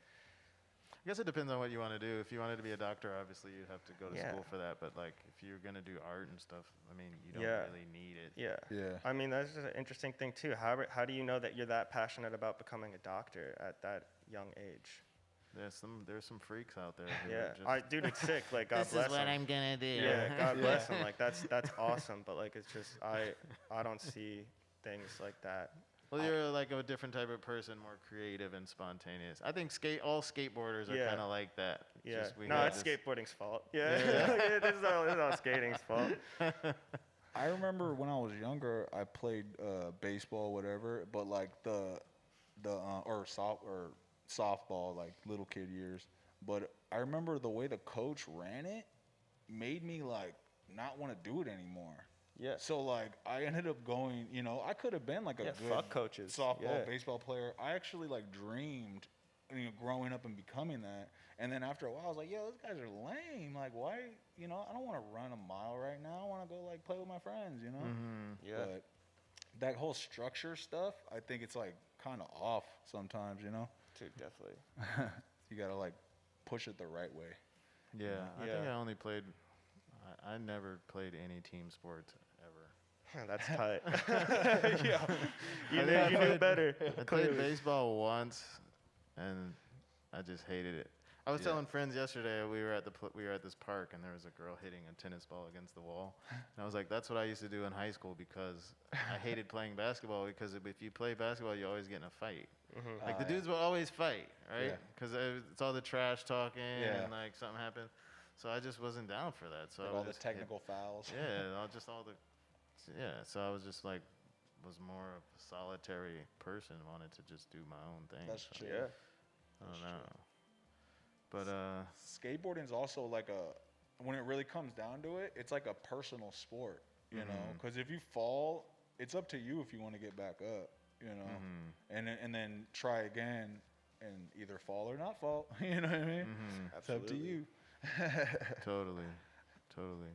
I guess it depends on what you want to do. If you wanted to be a doctor, obviously you'd have to go to Yeah. school for that. But like, if you're gonna do art and stuff, I mean, you don't Yeah. really need it. yeah. Yeah. I mean, that's just an interesting thing too. How do you know that you're that passionate about becoming a doctor at that young age? There's some freaks out there. Who Yeah, are just, dude, it's sick. Like, God this bless is what him. I'm gonna do. Yeah, God Yeah. bless him. Like, that's awesome. But like, it's just I don't see things like that. Well, you're like a different type of person, more creative and spontaneous. I think all skateboarders are Yeah. kind of like that. Yeah. Just we No, have it's this- skateboarding's fault. Yeah. Yeah. this is all skating's fault. I remember when I was younger, I played baseball, whatever, but like or softball, like little kid years. But I remember the way the coach ran it made me like not want to do it anymore. Yeah. So like I ended up going, I could have been like a Yeah, good fuck coaches. softball, Yeah. baseball player. I actually like dreamed, growing up and becoming that. And then after a while, I was like, yo, those guys are lame. Like, why? I don't want to run a mile right now. I want to go like play with my friends, Yeah. But that whole structure stuff, I think it's like kind of off sometimes, Dude, definitely. You gotta like push it the right way. Yeah, I Yeah. think I only played. I never played any team sports ever. That's tight. Yeah. You knew better. I played clearly. baseball once, and I just hated it. I was Yeah. telling friends yesterday we were at this park and there was a girl hitting a tennis ball against the wall, and I was like, that's what I used to do in high school because I hated playing basketball because if you play basketball, you always get in a fight. Like the yeah. dudes will always fight, right? Yeah. Because it's all the trash talking Yeah. and like something happened. So I just wasn't down for that. So Like I all would the just hit- technical fouls. Yeah, so I was just like, was more of a solitary person, wanted to just do my own thing. That's so true. Yeah. I don't know. But Skateboarding is also like when it really comes down to it, it's like a personal sport, you know? Because if you fall, it's up to you if you want to get back up, and then try again and either fall or not fall. You know what I mean? It's up to Absolutely. you. totally.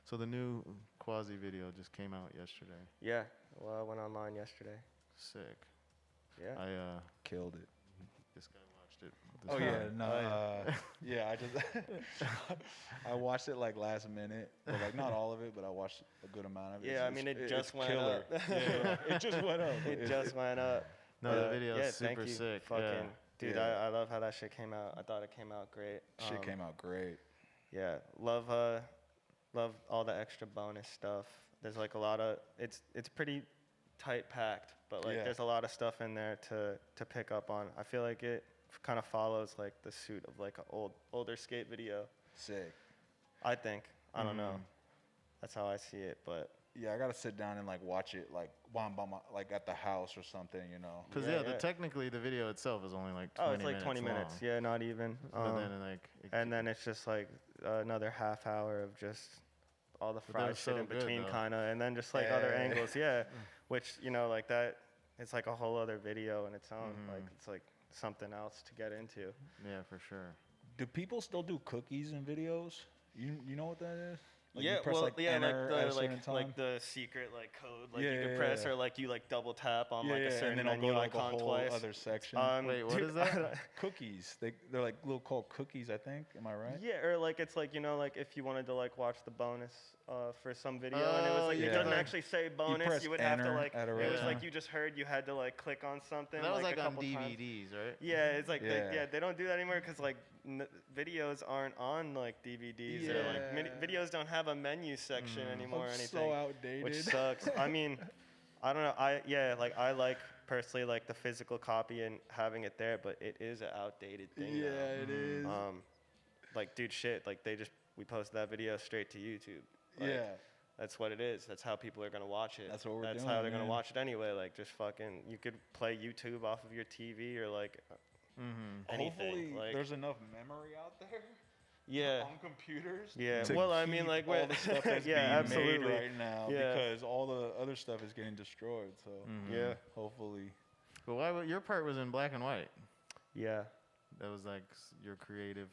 So the new Quasi video just came out yesterday. Yeah. Well, I went online yesterday. Sick. Yeah. I Killed it. this guy watched it. Oh this yeah, morning. no, yeah. I just I watched it like last minute, but like not all of it, but I watched a good amount of it. Yeah, I It's- mean, it it's just went killer. up. Yeah, it just went up. It just went up. No, the video yeah, is super thank you. sick. Fucking, Yeah. dude, Yeah. I love how that shit came out. I thought it came out great. Shit came out great. Yeah, love all the extra bonus stuff. There's like a lot of it's pretty tight packed, but like Yeah. there's a lot of stuff in there to pick up on. I feel like it kind of follows like the suit of like an older skate video. Sick. I think. I don't know. That's how I see it, but Yeah, I gotta sit down and like watch it like while I'm by like at the house or something, Because Yeah, yeah, yeah. technically the video itself is only like 20 it's like 20 minutes. long. Yeah, not even. But then like And then it's just like another half hour of just all the But fried they're shit so in good, between, though. kind of, and then just like other Yeah. angles, yeah. Which like that, it's like a whole other video in its own. Like it's like something else to get into. yeah, for sure. Do people still do cookies in videos? You know what that is? Like yeah, you press, well, like, yeah, enter at a like certain the time? like the secret like code, like Yeah, you can yeah, press yeah. or like you like double tap on yeah, like yeah, a certain and then I'll menu go like a icon whole twice. other section. Wait, what dude, is that? Cookies. They're like little called cookies, I think. Am I right? Yeah, or like it's like like if you wanted to like watch the bonus for some video and it was Oh, like yeah. it doesn't actually say bonus, press you would have to enter like at a it right was like time. you just heard you had to like click on something. That was a like on couple times. DVDs, right? Yeah, it's like Yeah. they don't do that anymore because like videos aren't on like DVDs or like Yeah. videos don't have a menu section anymore or I'm anything. so outdated. Which sucks. I mean, I don't know. I like personally like the physical copy and having it there, but it is an outdated thing. Yeah, now. it is. Like dude, shit. Like we posted that video straight to YouTube. Like, Yeah. That's what it is. That's how people are gonna watch it. That's what we're That's doing, how they're gonna man. watch it anyway. Like just fucking. You could play YouTube off of your TV or like anything. Hopefully, like, there's enough memory out there yeah. on computers. Yeah, to well, I mean, keep like, all the stuff that's yeah, being absolutely. made right now Yeah. because all the other stuff is getting destroyed. So Yeah. hopefully, But your part was in black and white. Yeah. That was like your creative.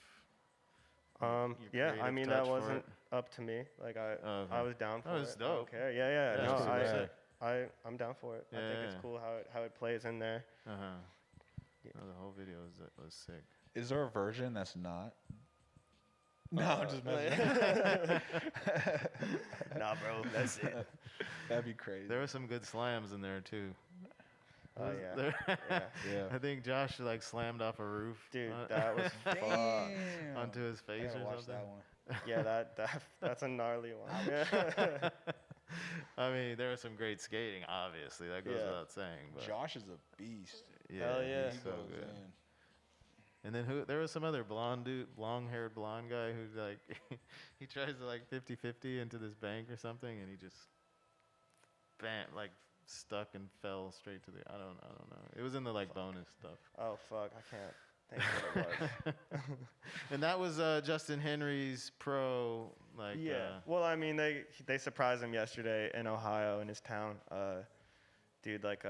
Yeah, I creative mean touch that for wasn't it? up to me. Like Oh, I okay. was down for Oh, it. it's I don't dope. care. Yeah, yeah. Yeah, No, it's super sick. I'm down for it. I Yeah, think it's yeah. cool how it plays in there. Uh huh. Yeah. No, the whole video was sick. Is there a version that's not? No, I'm just messing. Nah, bro, that's it. That'd be crazy. There were some good slams in there too. Oh Was yeah. there- Yeah. Yeah. I think Josh like slammed off a roof. Dude, that was fucked. Damn. onto his I face gotta or watch something. that one. Yeah, that's a gnarly one. Yeah. I mean, there was some great skating. Obviously, that goes Yeah. without saying. But Josh is a beast. yeah, Hell yeah. he's He so goes good. in. And then there was some other blonde dude, long-haired blonde guy who like he tries to like 50-50 into this bank or something, and he just like stuck and fell straight to the. I don't know. It was in the like bonus stuff. Oh fuck, I can't think what it was. And that was Justin Henry's pro like. Yeah. Well, I mean, they surprised him yesterday in Ohio in his town. Dude, like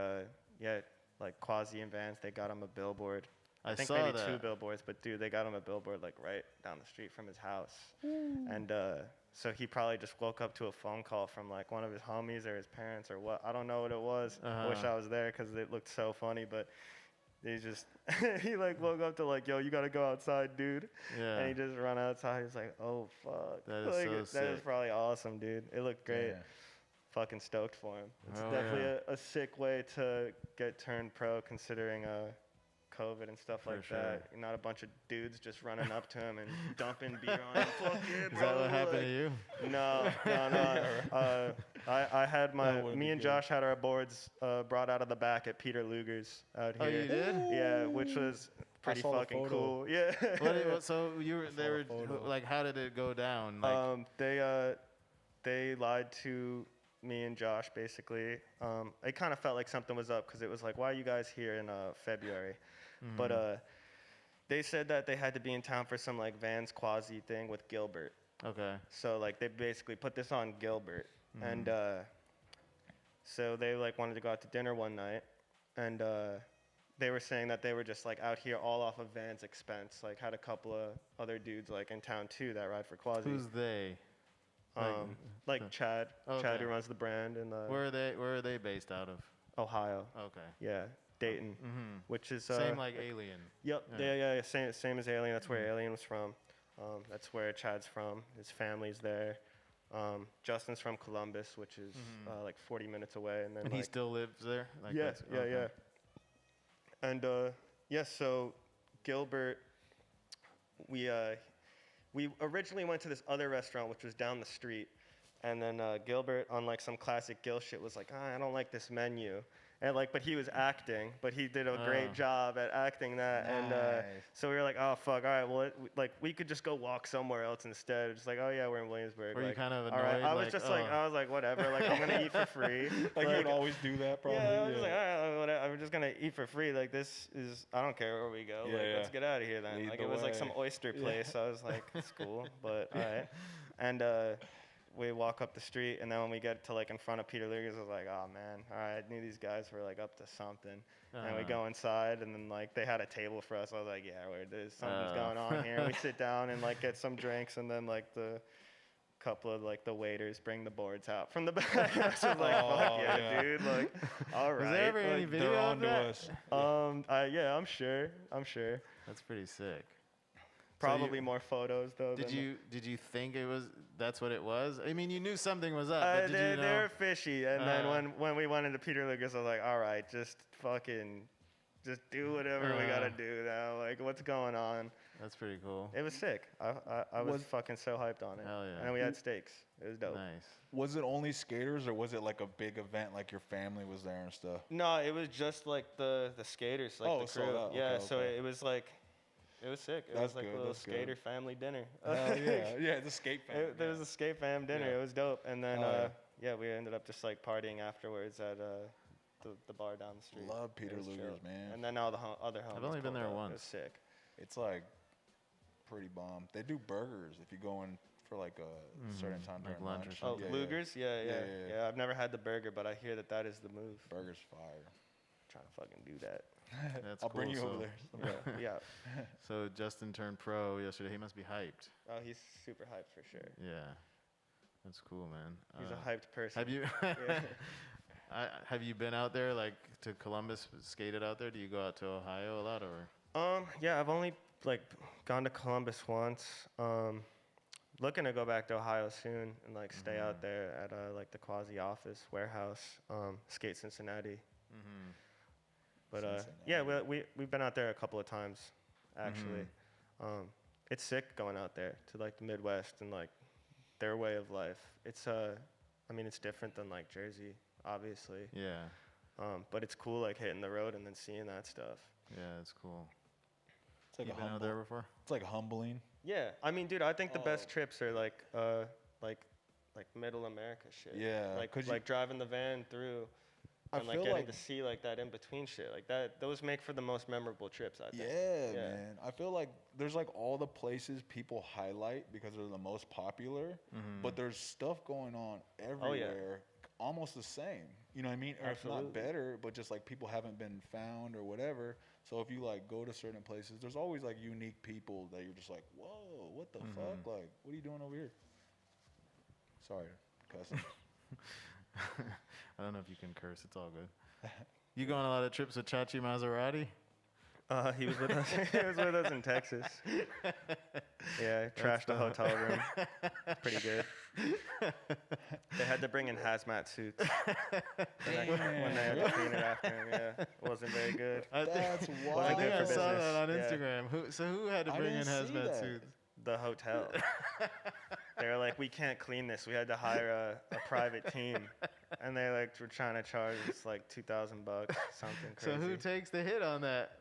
Quasi and Vance, they got him a billboard. I think saw maybe that. 2 billboards, but dude, they got him a billboard like right down the street from his house. And so he probably just woke up to a phone call from like one of his homies or his parents or what. I don't know what it was. I wish I was there because it looked so funny, but he just he like woke up to like, yo, you gotta go outside, dude. Yeah. And he just run outside. He's like, oh fuck. That is like, so that is sick. probably awesome, dude. It looked great. Yeah. Fucking stoked for him. It's Oh, definitely yeah. a sick way to get turned pro, considering COVID and stuff For like sure. that. Not a bunch of dudes just running up to him and dumping beer on him. Fuck yeah, Is bro. that what happened like, to you? No. I had That wouldn't me be and good. Josh had our boards brought out of the back at Peter Luger's out Oh, here. you did? Yeah, which was pretty saw the fucking photo. cool. Yeah. So they were photo. like, how did it go down? Like, They lied to me and Josh basically. It kind of felt like something was up because it was like, why are you guys here in February? But they said that they had to be in town for some like Vans Quasi thing with Gilbert. okay. So like they basically put this on Gilbert, and so they like wanted to go out to dinner one night, and they were saying that they were just like out here all off of Vans expense. Like had a couple of other dudes like in town too that ride for Quasi. Who's they? Like Chad, Okay. Chad who runs the brand in Where are they based out of? Ohio. Okay. Yeah, Dayton, which is Same like Alien. Yep. Yeah. Yeah. Same as Alien. That's where Alien was from. That's where Chad's from. His family's there. Justin's from Columbus, which is like 40 minutes away, and then And he still lives there? Like yeah, that's- yeah, okay. yeah. And so Gilbert, we originally went to this other restaurant which was down the street, and then Gilbert on like some classic Gil shit was like, I don't like this menu. And like, but he was acting, but he did a great job at acting that. And Nice. so we were like, oh fuck, all right, well, we could just go walk somewhere else instead. Just like, oh yeah, we're in Williamsburg. Were you like, kind of all right. annoyed, I was like, just like, oh. I was like, whatever. Like, I'm gonna eat for free. Like you would always do that, probably. Yeah, I was just like, all right, whatever. I'm just gonna eat for free. Like this is, I don't care where we go. Yeah, like, yeah. let's get out of here then. Lead Like the it was like way. some oyster place. So I was like, it's cool, but all right. And we walk up the street, and then when we get to like in front of Peter Luger's, I was like, oh man, all right, I knew these guys were like up to something. And we go inside, and then like they had a table for us. I was like, yeah, something's going on here. We sit down and like get some drinks, and then like the couple of like the waiters bring the boards out from the back. I was just like, fuck yeah, dude. Like, all right. Was there ever any like, video They're of on to that? us. yeah, I'm sure. That's pretty sick. Probably more photos though. Did than you think that's what it was? I mean, you knew something was up, but did they, you know? They're fishy. And then when we went into Peter Luger's, I was like, all right, just do whatever we gotta do now. Like, what's going on? That's pretty cool. It was sick. I was fucking so hyped on it. Hell yeah. And then we had steaks. It was dope. Nice. Was it only skaters, or was it like a big event, like your family was there and stuff? No, it was just like the skaters, like Oh, the so crew. that- yeah, okay, so okay. it was like, it was sick. It That's was like good, a little that's good. skater family dinner. Hell yeah, the skate fam. There was a skate fam dinner. Yeah. It was dope. And then, Oh, yeah, we ended up just like partying afterwards at the bar down the street. Love Peter It was Luger's, chill. man. And then all the other homies. I've only been pulled there up. once. It was sick. It's like pretty bomb. They do burgers if you go in for like a certain time like during lunch or lunch. Oh, something. Luger's? Yeah, yeah, Yeah. I've never had the burger, but I hear that is the move. Burgers fire. Trying to fucking do that. That's I'll cool. bring you over So- there. Yeah. So Justin turned pro yesterday. He must be hyped. Oh, he's super hyped for sure. Yeah, that's cool, man. He's a hyped person. Have you Yeah. have you been out there like to Columbus, skated out there? Do you go out to Ohio a lot or? Yeah, I've only like gone to Columbus once. Looking to go back to Ohio soon and like stay out there at like the Quasi office warehouse, skate Cincinnati. Mm-hmm. But Cincinnati. yeah, we've been out there a couple of times, actually. It's sick going out there to like the Midwest and like their way of life. It's I mean it's different than like Jersey, obviously. Yeah. But it's cool like hitting the road and then seeing that stuff. Yeah, it's cool. It's like You a been out humble, there before? It's like humbling. Yeah, I mean, dude, I think the best Oh. trips are like middle America shit. Yeah, Like 'cause like driving the van through. I And like feel getting like- to see like that in between shit, like that. Those make for the most memorable trips, I think. Yeah, Yeah. man. I feel like there's like all the places people highlight because they're the most popular, but there's stuff going on everywhere, almost the same. You know what I mean? Or if not Absolutely. better, but just like people haven't been found or whatever. So if you like go to certain places, there's always like unique people that you're just like, whoa, what the fuck? Like, what are you doing over here? Sorry, cussing. I don't know if you can curse. It's all good. You go on a lot of trips with Chachi Maserati? He was with us. He was with us in Texas. Yeah, trashed a hotel room. Pretty good. They had to bring in hazmat suits when they had to clean it after him. Yeah, it wasn't very good. That's I wild. think I good for saw business. that on Yeah. Instagram. Who had to I bring in didn't see hazmat that. suits? The hotel. They were like, we can't clean this. We had to hire a private team, and they like were trying to charge us like $2,000, something So crazy. who takes the hit on that?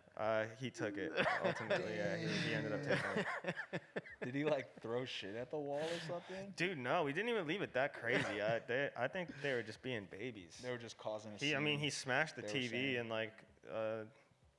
He took it ultimately. Yeah, he ended up taking it. Did he like throw shit at the wall or something? Dude, no, we didn't even leave it that crazy. I think they were just being babies. They were just causing a I mean, scene. he smashed the they were TV saying. and like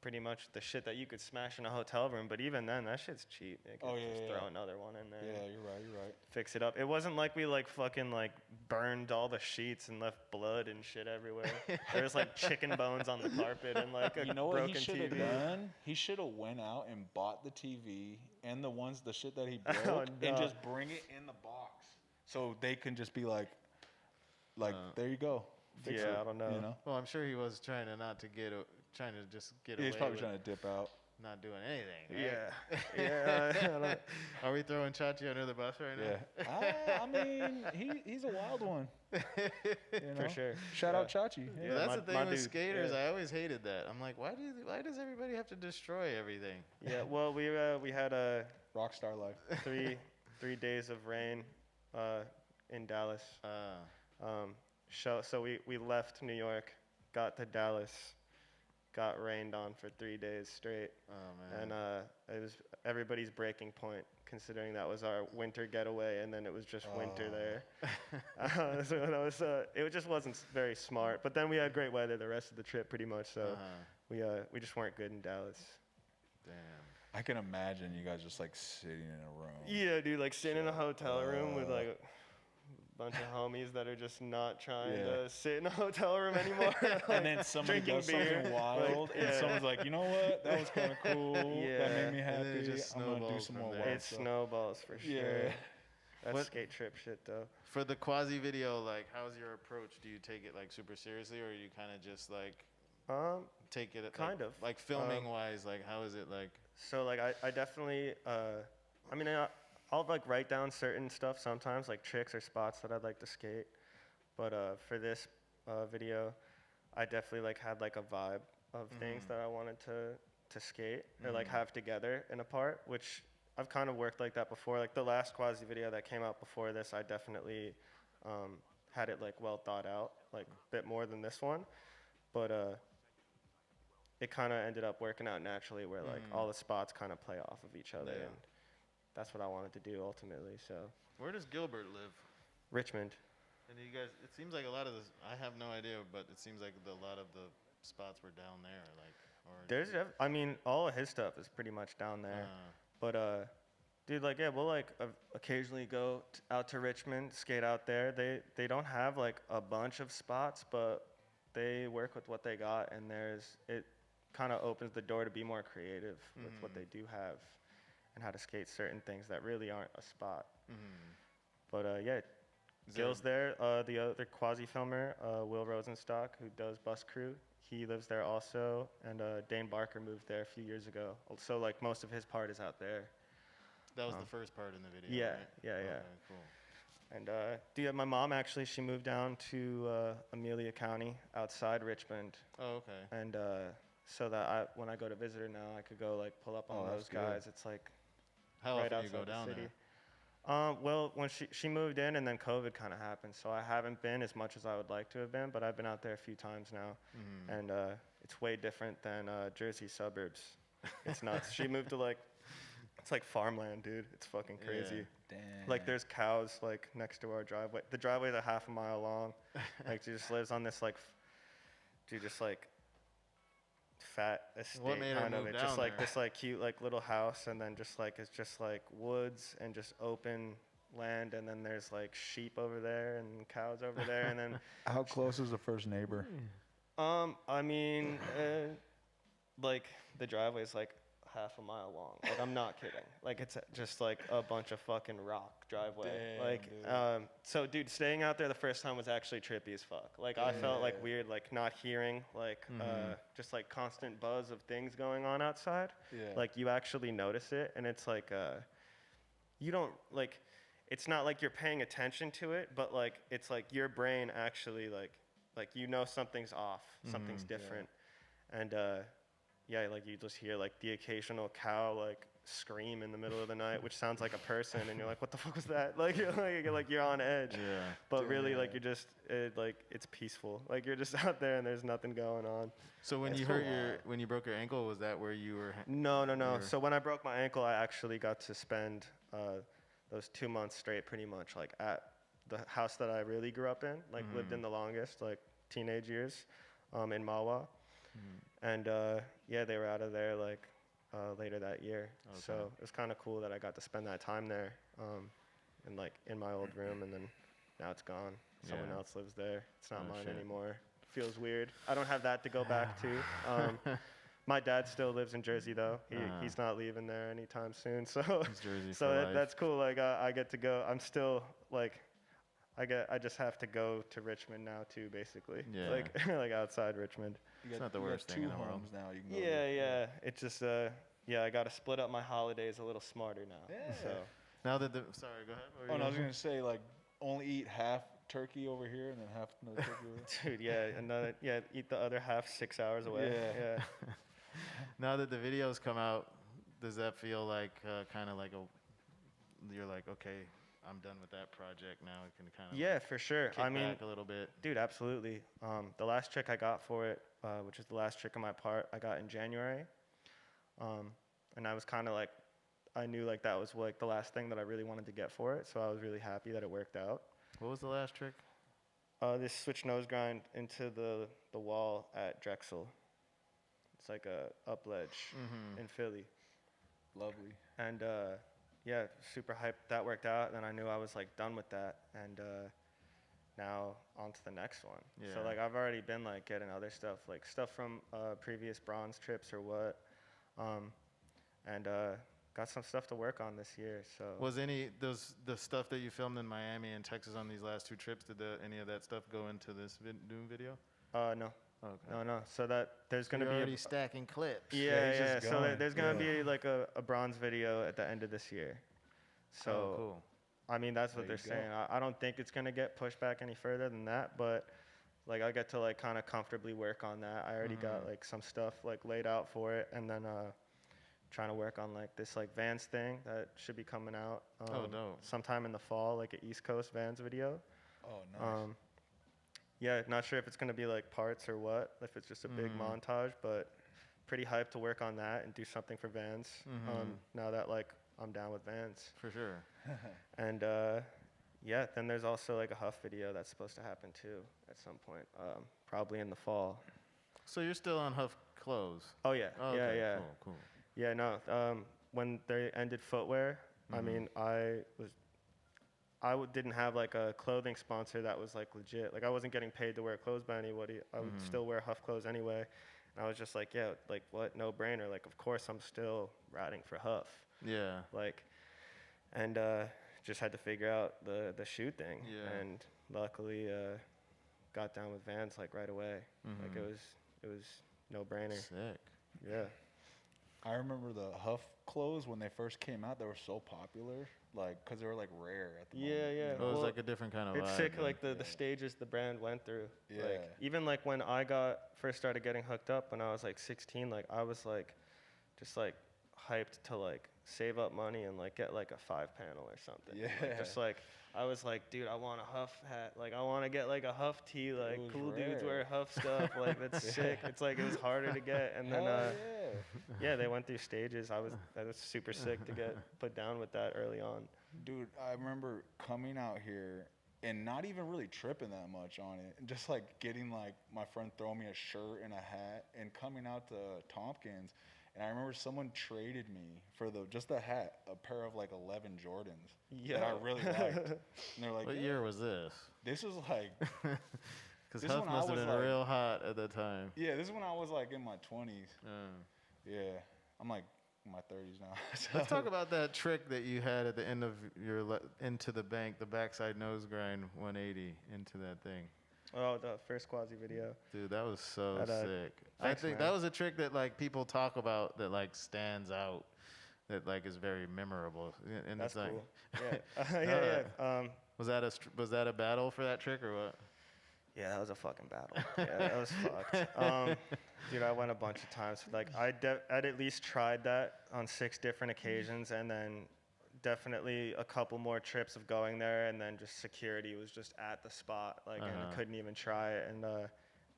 pretty much the shit that you could smash in a hotel room. But even then, that shit's cheap. They could Oh, yeah, just yeah, throw yeah. another one in there. Yeah, you're right. You're right. Fix it up. It wasn't like we like fucking like burned all the sheets and left blood and shit everywhere. There was like chicken bones on the carpet and like a You know what broken he should have TV. done? He should have went out and bought the TV and the shit that he broke, Oh, and no. just bring it in the box, so they can just be like, there you go. Fix Yeah, it, I don't know. You know? Well, I'm sure he was trying to trying to just get away He's probably with trying to dip out. not doing anything. Right? Yeah. Yeah. I don't know. Are we throwing Chachi under the bus right now? Yeah. I mean, he's a wild one. You know? For sure. Shout out Chachi. Yeah. But that's my- the thing my with dude, skaters. yeah. I always hated that. I'm like, why does everybody have to destroy everything? Yeah. Well, we had Rockstar life. 3 days of rain in Dallas. So we left New York, got to Dallas, got rained on for 3 days straight, Oh man. and it was everybody's breaking point, considering that was our winter getaway, and then it was just winter there. So it just wasn't very smart. But then we had great weather the rest of the trip, pretty much. So we just weren't good in Dallas. Damn. I can imagine you guys just like sitting in a room. Yeah, dude, like sitting in a hotel room with like a bunch of homies that are just not trying to sit in a hotel room anymore. And then somebody drinking does beer, something wild, and yeah. someone's like, you know what? That was kind of cool. That Yeah. made me And then it happy. just I'm gonna do snowballs some from more there. wild It stuff. snowballs for sure. Yeah. That's What- skate trip shit though. For the quasi video, like, how's your approach? Do you take it like super seriously, or you kind of just like take it Kind of. like filming wise? Like, how is it like? So like I definitely I mean I'll like write down certain stuff sometimes, like tricks or spots that I'd like to skate. But for this video, I definitely like had like a vibe of things that I wanted to skate or like have together in a part, which I've kind of worked like that before. Like the last quasi video that came out before this, I definitely had it like well thought out, like a bit more than this one. But it kind of ended up working out naturally where like all the spots kind of play off of each other, Yeah. and that's what I wanted to do ultimately. So Where does Gilbert live? Richmond. And you guys, it seems like a lot of this. I have no idea, but it seems like a lot of the spots were down there, like. Or I mean, all of his stuff is pretty much down there. But dude, like yeah, we'll like occasionally go out to Richmond, skate out there. They don't have like a bunch of spots, but they work with what they got, and it kind of opens the door to be more creative with what they do have and how to skate certain things that really aren't a spot. But yeah, Gil's there. The other quasi-filmer, Will Rosenstock, who does Bus Crew, he lives there also. And Dane Barker moved there a few years ago. So like most of his part is out there. That was the first part in the video. Yeah, right? yeah. Okay, cool. And my mom actually, she moved down to Amelia County outside Richmond. Oh, okay. And so that when I go to visit her now, I could go like pull up on those guys. It's like How right often do you outside go down the city. there? Well, when she moved in and then COVID kind of happened, so I haven't been as much as I would like to have been, but I've been out there a few times now, and it's way different than Jersey suburbs. It's nuts. She moved to like, it's like farmland, dude. It's fucking crazy. Yeah. Damn. Like there's cows like next to our driveway. The driveway's a half a mile long. Like she just lives on this like, just like fat estate What made her kind of move it. down Just like there? this like cute like little house, and then just like it's just like woods and just open land, and then there's like sheep over there and cows over there, and then How close is the first neighbor? I mean, like the driveway's like half a mile long. Like I'm not kidding. Like it's just like a bunch of fucking rock driveway. Damn, Like dude. so dude, staying out there the first time was actually trippy as fuck. Like I felt like weird, like not hearing like just like constant buzz of things going on outside. Yeah. Like you actually notice it, and it's like you don't like, it's not like you're paying attention to it, but like it's like your brain actually like you know something's off, something's different. And yeah, like you just hear like the occasional cow like scream in the middle of the night, which sounds like a person, and you're like, what the fuck was that? Like you're on edge. Yeah. But really, like you're just like it's peaceful. Like you're just out there and there's nothing going on. So when That's you so hurt wild. when you broke your ankle, was that where you were? No. You're- So when I broke my ankle, I actually got to spend those 2 months straight pretty much like at the house that I really grew up in, like lived in the longest, like teenage years, in Mawa. And yeah, they were out of there like later that year. Okay. So it was kind of cool that I got to spend that time there, and like in my old room, and then now it's gone. Someone Yeah. else lives there. It's not Oh, mine shit. anymore. Feels weird. I don't have that to go back to. My dad still lives in Jersey though. He's not leaving there anytime soon. So It's Jersey so for that, life. that's cool. Like I get to go. I'm still like. I just have to go to Richmond now too, basically. Yeah. Like like outside Richmond. You It's not the you worst thing in two the world. homes now. You can go Yeah, to. yeah. It's just yeah, I got to split up my holidays a little smarter now. Yeah. So Now that sorry, go ahead. What were Oh, you no, I was gonna gonna say like only eat half turkey over here and then half another turkey over there. dude, eat the other half 6 hours away. Yeah. Yeah. Now that the videos come out, does that feel like kind of like you're like, okay, I'm done with that project now. I can kind of Yeah, for sure. kick I mean, back a little bit. dude, absolutely. The last trick I got for it, which is the last trick of my part, I got in January. And I was kind of like, I knew like that was like the last thing that I really wanted to get for it. So I was really happy that it worked out. What was the last trick? This switch nose grind into the wall at Drexel. It's like a up ledge in Philly. Lovely. And yeah, super hyped. That worked out. And then I knew I was like done with that. And now on to the next one. So Yeah. like I've already been like getting other stuff, like stuff from previous bronze trips or what. And got some stuff to work on this year. So Was the stuff that you filmed in Miami and Texas on these last two trips? Did any of that stuff go into this new video? no. Okay. No. So that there's gonna You're be already stacking clips. Yeah. he's just So going. there's gonna Yeah. be like a bronze video at the end of this year. So Oh, cool. I mean that's what There they're you go. saying. I don't think it's gonna get pushed back any further than that, but like I get to like kind of comfortably work on that. I already got like some stuff like laid out for it, and then trying to work on like this like Vans thing that should be coming out dope. sometime in the fall, like an East Coast Vans video. Oh, nice. Yeah, not sure if it's gonna be like parts or what, if it's just a big montage, but pretty hyped to work on that and do something for Vans. Now that like I'm down with Vans. For sure. And yeah, then there's also like a Huff video that's supposed to happen too at some point, probably in the fall. So you're still on Huff clothes? Oh yeah, Oh, yeah, okay, yeah. Cool. Yeah, no. When they ended footwear, I mean, didn't have like a clothing sponsor that was like legit. Like I wasn't getting paid to wear clothes by anybody. I would still wear Huff clothes anyway. I was just like, yeah, like what, no brainer. Like, of course I'm still riding for Huff. Yeah. Like, and just had to figure out the shoe thing. Yeah. And luckily got down with Vans like right away. Like it was no brainer. Sick. Yeah. I remember the Huff clothes when they first came out. They were so popular, like, because they were like rare at the moment. Yeah. Oh, it was Well, like a different kind of it's vibe. sick, then. like the stages the brand went through. Yeah. Like even like when I first started getting hooked up when I was like 16, like I was like just like hyped to like save up money and like get like a 5-panel or something. Yeah. Like, just like I was like, dude, I want a Huff hat. Like I want to get like a Huff tee. Like was cool dudes rare. wear Huff stuff. Like that's sick. It's like it was harder to get. And then Hell yeah, they went through stages. I was super sick to get put down with that early on. Dude, I remember coming out here and not even really tripping that much on it. And just like getting like my friend throwing me a shirt and a hat and coming out to Tompkins. And I remember someone traded me for just the hat, a pair of like 11 Jordans that I really liked. And they're like, What yeah, year was this? this was like, Because This is Huff when I must have was been like- real hot at the time. yeah, this is when I was like in my 20s. Uh. Yeah, I'm like in my 30s now. Let's talk about that trick that you had at the end of your into the bank, the backside nose grind 180 into that thing. Oh, the first Quasi video. Dude, that was so That, sick. I thanks, think man. that was a trick that like people talk about that like stands out, that like is very memorable. And That's it's like, cool. Yeah. was that a battle for that trick or what? Yeah, that was a fucking battle. Yeah, that was fucked. Dude, I went a bunch of times. Like, I'd at least tried that on 6 different occasions, and then definitely a couple more trips of going there, and then just security was just at the spot, like, and I couldn't even try it. And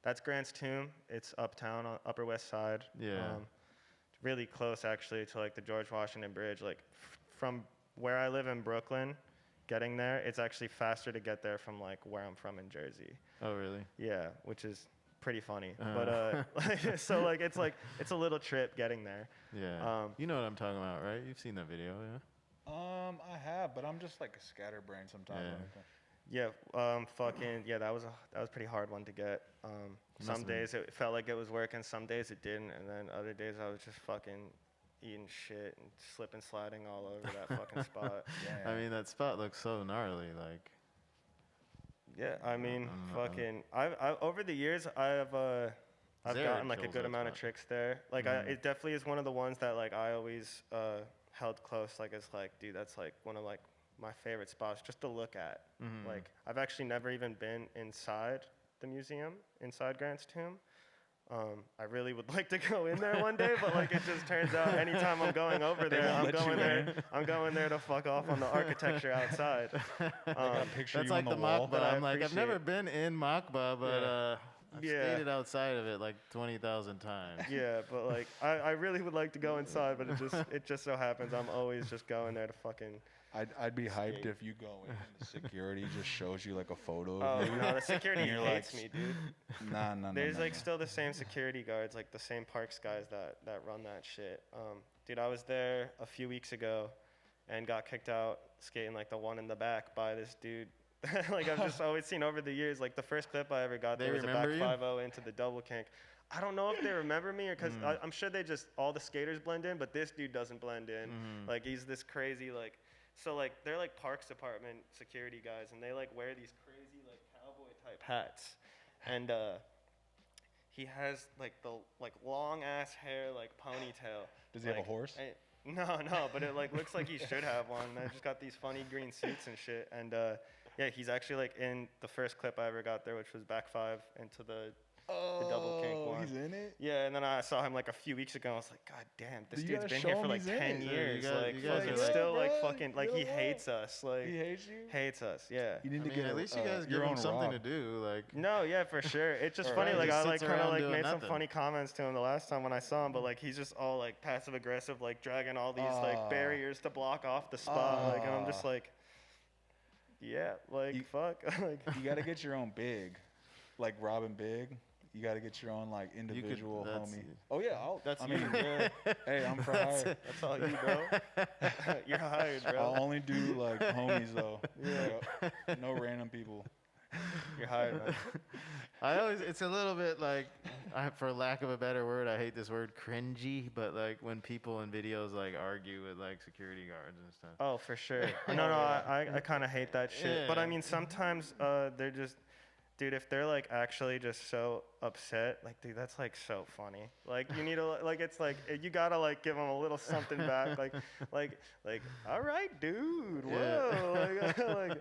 that's Grant's Tomb. It's uptown on Upper West Side. Yeah. It's really close, actually, to, like, the George Washington Bridge. Like, from where I live in Brooklyn, getting there, it's actually faster to get there from, like, where I'm from in Jersey. Oh, really? Yeah, which is pretty funny. But so like it's a little trip getting there. Yeah. You know what I'm talking about, right? You've seen that video, yeah? I have, but I'm just like a scatterbrain sometimes. Yeah. Yeah, that was a pretty hard one to get. Some days it felt like it was working, some days it didn't, and then other days I was just fucking eating shit and slip and sliding all over that fucking spot. I mean, that spot looks so gnarly, like. Yeah, I mean, fucking. I over the years, I've gotten like a kills good that amount of spot. tricks there. Like, it definitely is one of the ones that like I always held close. Like, it's like, dude, that's like one of like my favorite spots just to look at. Like, I've actually never even been inside the museum, inside Grant's Tomb. I really would like to go in there one day, but like it just turns out anytime I'm going over there, I'm going there to fuck off on the architecture outside. Picture That's you like on the the wall. Makba. But I I'm like, I've appreciate never it. been in Makba, but I've Yeah. skated outside of it like 20,000 times. Yeah, but like I really would like to go inside, but it just so happens I'm always just going there to fucking. I'd be hyped if you go in and the security just shows you like a photo Oh of you. no, the security You're hates like, me, dude. Nah. There's like nah. still the same security guards, like the same parks guys that run that shit. Dude, I was there a few weeks ago, and got kicked out skating like the one in the back by this dude. Like I've just always seen over the years. Like the first clip I ever got They there was a back remember you? 5-0 into the double kink. I don't know if they remember me or because I'm sure they just all the skaters blend in, but this dude doesn't blend in. Like he's this crazy like. So like they're like Parks Department security guys, and they like wear these crazy like cowboy type hats, and he has like the like long ass hair like ponytail. Does he have a Like, horse? No, but it like looks like he should have one. I just got these funny green suits and shit, and yeah, he's actually like in the first clip I ever got there, which was back 5 into the double kink one. He's in it? Yeah, and then I saw him like a few weeks ago. And I was like, God damn, this You dude's gotta been show here him for like he's in 10 it. years. You Like, guys fucking are like, still like bro, fucking like he hates us. Like He hates you? hates us. Yeah. You need I to mean, get at least you guys give your him own something Rob. to do. Like, No, yeah, for sure. It's just Or funny. he Like just I like sits kind of around like doing made some nothing. funny comments to him the last time when I saw him, but like he's just all like passive aggressive, like dragging all these like barriers to block off the spot. Like, and I'm just like, yeah, like fuck. Like You got to get your own big, like Robin Big. You got to get your own like individual that's- homie. Oh yeah, that's I you, mean, bro. hey, I'm for hire. That's all you, bro. You're hired, bro. I'll only do like homies though. Yeah. No random people. You're hired, man. It's a little bit like, for lack of a better word, I hate this word, cringy, but like when people in videos like argue with like security guards and stuff. Oh, for sure. No, I kind of hate that shit. But I mean, sometimes they're just, dude, if they're like actually just so upset, like, dude, that's like so funny. Like, you need to, like, it's like, you gotta like give them a little something back. Like, all right, dude, whoa. Like,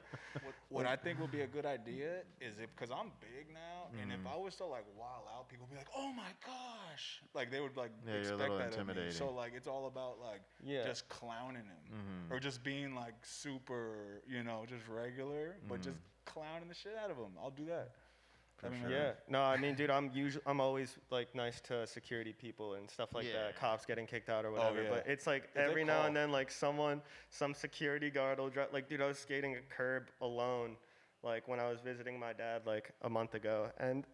What I think would be a good idea is because I'm big now, and if I was to like wild out, people would be like, "Oh my gosh!" Like they would like expect you're a little that of me. intimidating. So like it's all about like just clowning him, or just being like super, just regular, but just clowning the shit out of him. I'll do that. yeah. No, I mean, dude, I'm always like nice to security people and stuff like that. Cops getting kicked out or whatever. But it's like every now and then, like some security guard will drive. Like, dude, I was skating a curb alone, like when I was visiting my dad like a month ago, and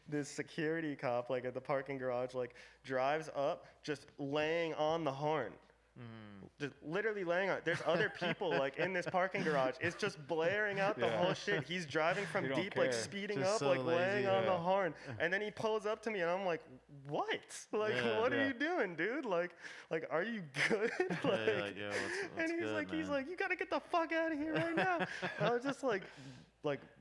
this security cop like at the parking garage like drives up, just laying on the horn. Just literally laying on. There's other people like in this parking garage. It's just blaring out the whole shit. He's driving from deep, like speeding just up, so like lazy, laying on the horn. And then he pulls up to me, and I'm like, "What? Like, what are you doing, dude? Like, are you good?" Like, yo, what's and he's good, like, man? "You gotta get the fuck out of here right now." And I was just like,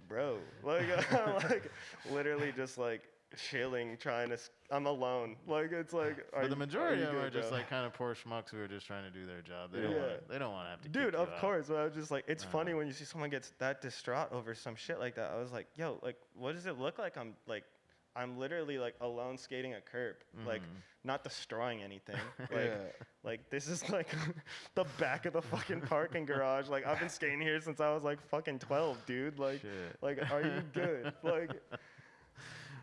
bro, like, I'm like, literally just like chilling, trying to. I'm alone. Like, it's like. But the majority of them are good, just bro? like kind of poor schmucks who are just trying to do their job. They don't want to have to. Dude, kick you of out. course. But I was just like, it's funny when you see someone gets that distraught over some shit like that. I was like, yo, like, what does it look like? I'm literally like alone skating a curb, like not destroying anything. Like this is like the back of the fucking parking garage. Like I've been skating here since I was like fucking 12, dude. Like, are you good? Like.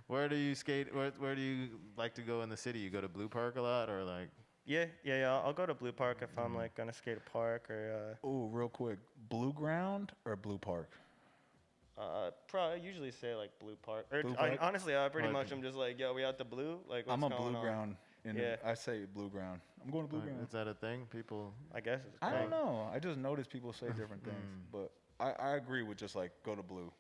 Where do you skate? Where do you like to go in the city? You go to Blue Park a lot, or like? Yeah. I'll go to Blue Park if I'm like gonna skate a park or. Oh, real quick, Blue Ground or Blue Park? Probably usually say like Blue Park. Or Blue Park? honestly, I pretty much am just like, yo, we out the blue. Like, what's I'm a going Blue on? Ground. I say Blue Ground. I'm going to Blue Ground. Is that a thing? People. I guess. It's I don't know. I just noticed people say different things, but I agree with just like go to Blue.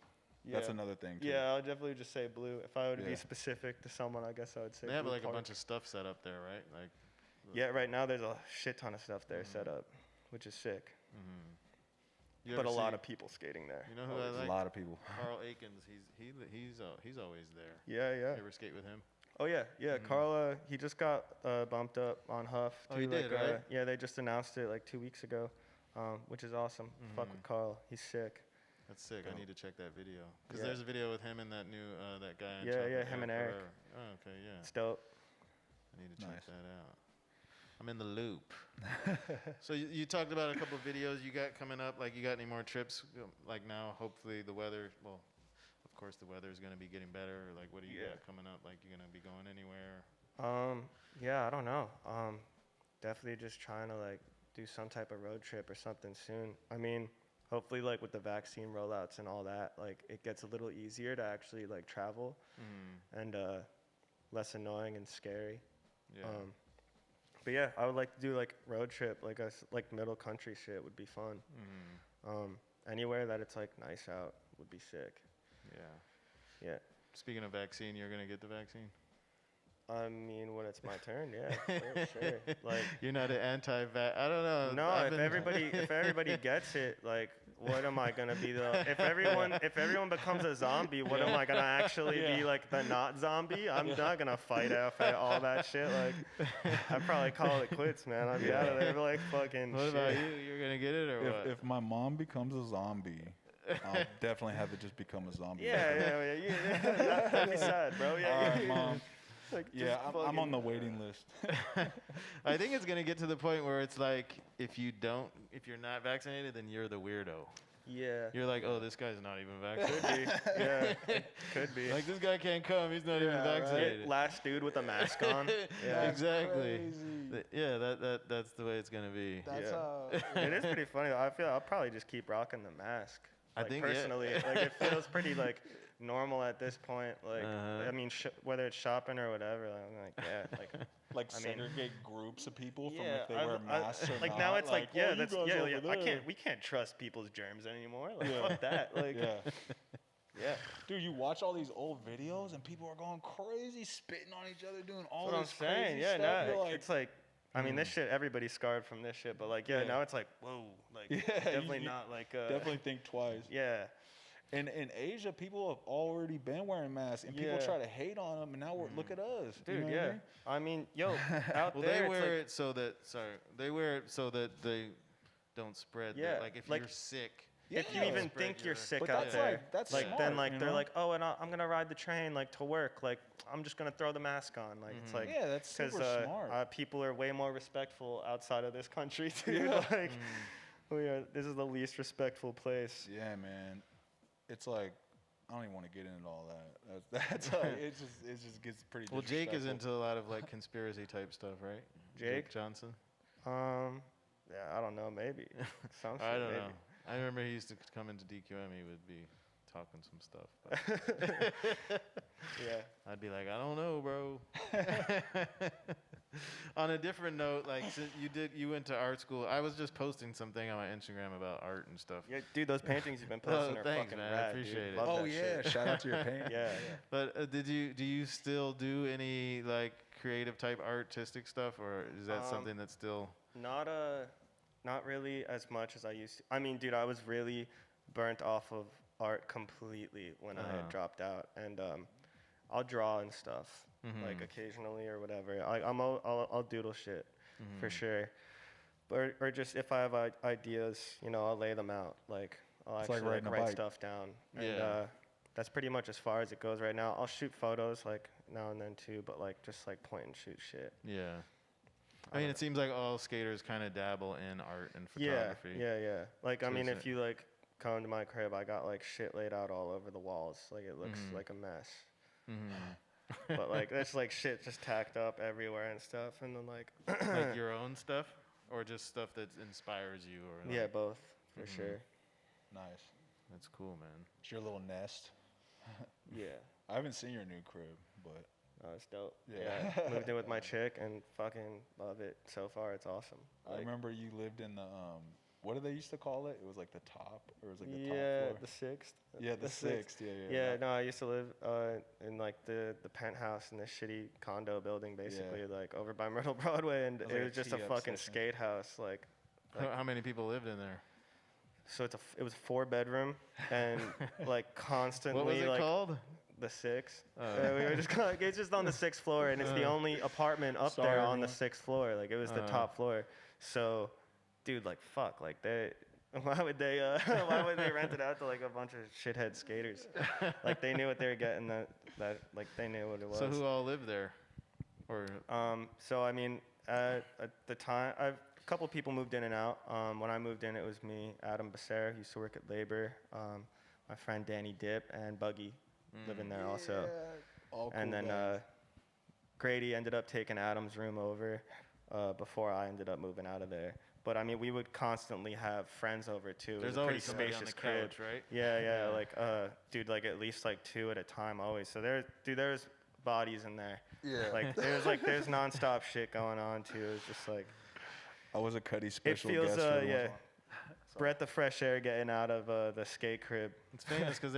That's another thing too. Yeah, I'll definitely just say blue. If I were to be specific to someone, I guess I would say. They have Blue like Park. a bunch of stuff set up there, right? Like. Yeah, right now there's a shit ton of stuff there set up, which is sick. But a lot of people skating there. You know who I like? A lot of people. Carl Aikens. He's always there. Yeah. You ever skate with him? Oh yeah. Carl, he just got bumped up on Huff. Oh, he did, right? Yeah, they just announced it like 2 weeks ago, which is awesome. Fuck with Carl, he's sick. That's sick. I need to check that video because there's a video with him and that new that guy. Him and Eric. Oh, okay, yeah. It's dope. I need to check that out. I'm in the loop. So you talked about a couple of videos you got coming up. Like, you got any more trips? Like now, hopefully the weather. Well, of course the weather is gonna be getting better. Or like, what do you got coming up? Like, you gonna be going anywhere? Yeah, I don't know. Definitely just trying to like do some type of road trip or something soon. I mean, hopefully like with the vaccine rollouts and all that, like it gets a little easier to actually like travel and less annoying and scary. Yeah. But yeah, I would like to do like road trip, like middle country shit would be fun. Anywhere that it's like nice out would be sick. Yeah. Yeah. Speaking of vaccine, you're gonna get the vaccine? I mean, when it's my turn, yeah, sure. Like, you're not an anti-vax. I don't know. No, if everybody gets it, like, what am I gonna be if everyone becomes a zombie, what am I gonna actually be, like the not zombie? I'm not gonna fight off all that shit. Like, I'd probably call it quits, man. I'd be out of there like fucking. What shit. about you? You're gonna get it or what? If my mom becomes a zombie, I'll definitely have it just become a zombie. Yeah. That'd be sad, bro. Yeah. All right, Mom. Like, yeah, I'm on the waiting list. I think it's gonna get to the point where it's like, if you're not vaccinated, then you're the weirdo. Yeah. You're like, oh, this guy's not even vaccinated. Could be. Yeah. Could be. Like, this guy can't come. He's not even vaccinated. Right? Last dude with a mask on. Yeah, exactly. Crazy. Yeah, that's the way it's gonna be. That's It is pretty funny. I feel I'll probably just keep rocking the mask. I Like, think personally, like it feels pretty like normal at this point. Like, I mean, whether it's shopping or whatever, I'm like, yeah, like segregate groups of people from yeah, if they wear masks or like not. now it's like, yeah, oh, that's you guys over we there. can't trust people's germs anymore. Like, fuck that. Like, Yeah. Dude, you watch all these old videos and people are going crazy, spitting on each other, doing all That's what I'm this saying. crazy Yeah, stuff. no, You're like, it's like, I mean, this shit, everybody's scarred from this shit, but like, yeah, Yeah. now it's like, whoa, like, Yeah, definitely you not like, definitely think twice. yeah, In Asia, people have already been wearing masks, and people Yeah. try to hate on them, and now look at us. You dude, know what yeah. I mean? Yo, out Well, there, they it's wear like, it so that they wear it so that they don't spread. Yeah, Like if like, you're sick. if you Yeah. even Spread think you're your- sick But out that's there, like- that's like smart, then like you they're know? like, oh, and I'm gonna ride the train like to work, like I'm just gonna throw the mask on, like it's like, Yeah, that's super smart. People are way more respectful outside of this country too. Yeah. Like this is the least respectful place. Yeah, man. It's like I don't even want to get into all that. That's like it just gets pretty. Well, Jake is disrespectful. into a lot of like conspiracy type stuff, right? Jake? Johnson. Yeah, I don't know, maybe. Some I shit, don't maybe. know. I remember he used to come into DQM. He would be talking some stuff. But Yeah. I'd be like, I don't know, bro. On a different note, like since you went to art school, I was just posting something on my Instagram about art and stuff. Yeah, dude, those paintings you've been posting are thanks, fucking man. I rad, appreciate dude. it. Love Oh that yeah, shit. shout out to your paint. Yeah. But do you still do any like creative type artistic stuff, or is that something that's still? Not really as much as I used to. I mean, dude, I was really burnt off of art completely when I had dropped out, and I'll draw and stuff like occasionally or whatever. I'll doodle shit for sure, or just if I have ideas, I'll lay them out. Like I'll It's like actually riding a write bike. stuff down. And, Yeah. that's pretty much as far as it goes right now. I'll shoot photos like now and then too, but like just like point and shoot shit. Yeah. I mean, it seems like all skaters kind of dabble in art and Yeah, photography. yeah. Like, I So mean, is if it- you, like, come to my crib, I got, like, shit laid out all over the walls. Like, it looks like a mess. But, like, that's, like, shit just tacked up everywhere and stuff. And then, like, Like your own stuff, or just stuff that inspires you, or like, yeah, both, for sure. Nice. That's cool, man. It's your little nest. Yeah. I haven't seen your new crib, but Oh, it's dope. Yeah. Yeah. Moved in with my chick and fucking love it. So far, it's awesome. I Like, remember you lived in the what do they used to call it? It was like the top, or it was like the top yeah, floor. the sixth. Yeah, the sixth. Yeah. Yeah, no, I used to live in like the penthouse in this shitty condo building, basically, like over by Myrtle Broadway, and That was it like was a just a tea fucking obsession. skate house, like. How many people lived in there? So it was 4-bedroom, and like constantly What was it like called? the sixth. We were just like, it's just on the 6th floor, and it's the only apartment up Sorry, there on the everyone. 6th floor. Like it was the top floor. So, dude, like fuck, like why would they rent it out to like a bunch of shithead skaters? Like they knew what they were getting. That like they knew what it was. So who all lived there? Or So I mean, at the time, a couple people moved in and out. When I moved in, it was me, Adam Becerra, who used to work at Labor, my friend Danny Dip, and Buggy living there also. All And cool then guys. Grady ended up taking Adam's room over before I ended up moving out of there. But I mean, we would constantly have friends over too. It was there's a pretty always somebody on spacious the crib. couch, right? Yeah, like dude, like at least like 2 at a time always. So there's bodies in there. Yeah. Like there's nonstop shit going on too. It's just like I was a Cuddy special feels, guest. every once in a yeah. while. breath of fresh air getting out of the skate crib. It's famous because